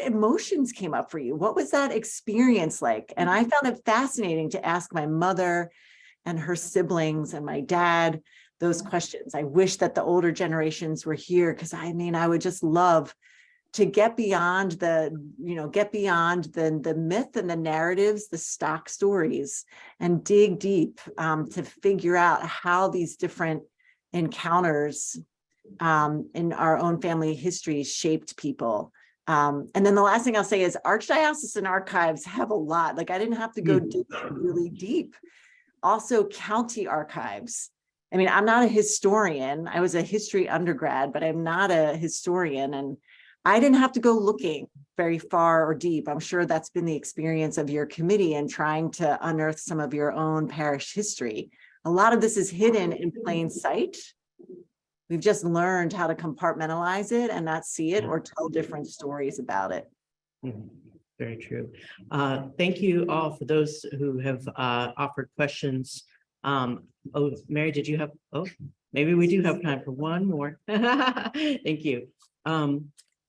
emotions came up for you? What was that experience like? And I found it fascinating to ask my mother and her siblings and my dad those questions. I wish that the older generations were here, because I would just love to get beyond the myth and the narratives, the stock stories, and dig deep to figure out how these different encounters in our own family history shaped people. And then the last thing I'll say is Archdiocesan archives have a lot. I didn't have to go really deep. Also, county archives. I'm not a historian. I was a history undergrad, but I'm not a historian. And I didn't have to go looking very far or deep. I'm sure that's been the experience of your committee in trying to unearth some of your own parish history. A lot of this is hidden in plain sight. We've just learned how to compartmentalize it and not see it or tell different stories about it. Very true. Thank you all for those who have offered questions. Oh, Mary, did you have, maybe we do have time for one more. Thank you.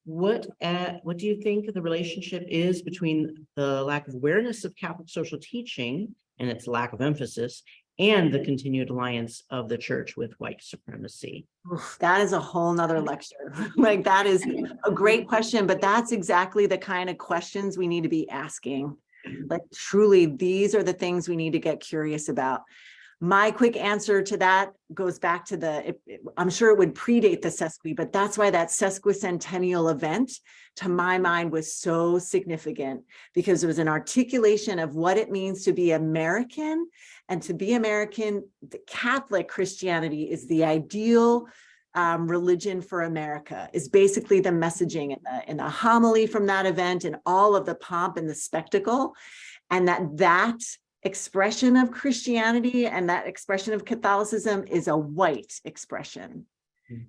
What do you think the relationship is between the lack of awareness of Catholic social teaching and its lack of emphasis, and the continued alliance of the church with white supremacy? Oof, that is a whole nother lecture. That is a great question, but that's exactly the kind of questions we need to be asking. Truly, these are the things we need to get curious about. My quick answer to that goes back to I'm sure it would predate the sesqui, but that's why that sesquicentennial event, to my mind, was so significant, because it was an articulation of what it means to be American. And to be American, the Catholic Christianity is the ideal religion for America, is basically the messaging in the homily from that event, and all of the pomp and the spectacle. And that expression of Christianity and that expression of Catholicism is a white expression.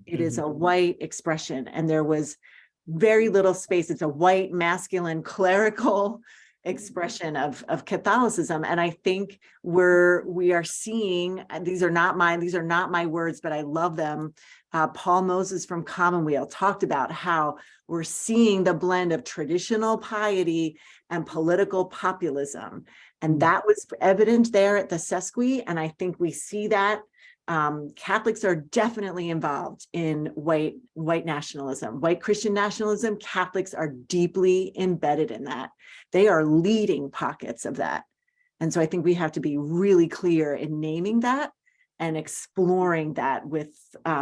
It is a white expression. And there was very little space. It's a white, masculine, clerical expression of Catholicism. And I think we are seeing, and these are not my words, but I love them. Paul Moses from Commonweal talked about how we're seeing the blend of traditional piety and political populism. And that was evident there at the Sesqui. And I think we see that Catholics are definitely involved in white nationalism, white Christian nationalism. Catholics are deeply embedded in that. They are leading pockets of that. And so I think we have to be really clear in naming that and exploring that with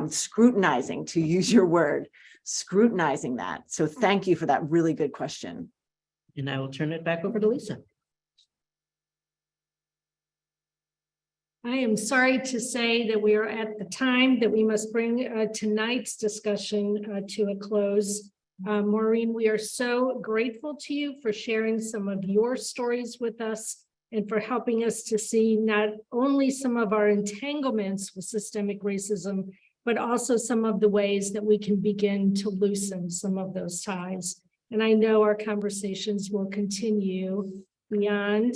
scrutinizing, to use your word, scrutinizing that. So thank you for that really good question. And I will turn it back over to Lisa. I am sorry to say that we are at the time that we must bring tonight's discussion to a close. Maureen, we are so grateful to you for sharing some of your stories with us and for helping us to see not only some of our entanglements with systemic racism, but also some of the ways that we can begin to loosen some of those ties. And I know our conversations will continue beyond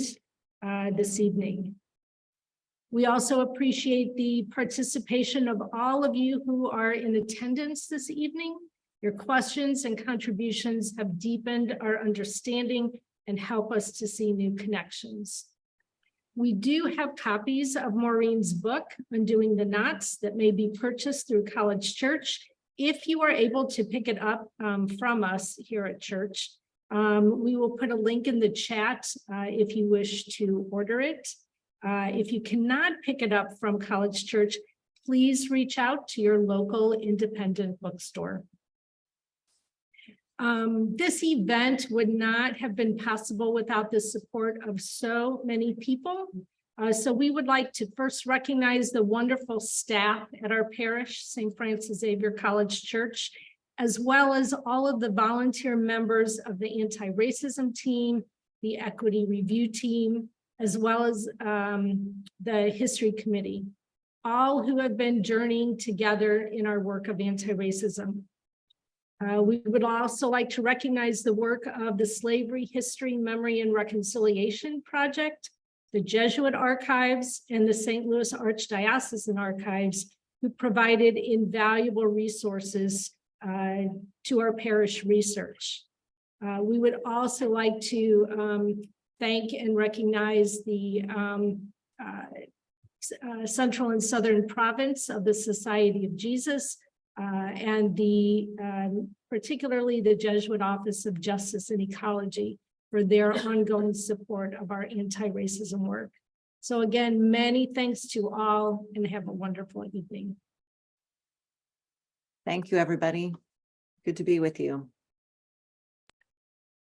this evening. We also appreciate the participation of all of you who are in attendance this evening. Your questions and contributions have deepened our understanding and help us to see new connections. We do have copies of Maureen's book, Undoing the Knots, that may be purchased through College Church. If you are able to pick it up from us here at church, we will put a link in the chat if you wish to order it. If you cannot pick it up from College Church, please reach out to your local independent bookstore. This event would not have been possible without the support of so many people. So we would like to first recognize the wonderful staff at our parish, St. Francis Xavier College Church, as well as all of the volunteer members of the anti-racism team, the equity review team, as well as the history committee, all who have been journeying together in our work of anti-racism. We would also like to recognize the work of the Slavery History, Memory, and Reconciliation Project, the Jesuit Archives, and the St. Louis Archdiocesan Archives, who provided invaluable resources to our parish research. We would also like to thank and recognize the Central and Southern Province of the Society of Jesus, and particularly the Jesuit Office of Justice and Ecology for their ongoing support of our anti-racism work. So again, many thanks to all, and have a wonderful evening. Thank you, everybody. Good to be with you.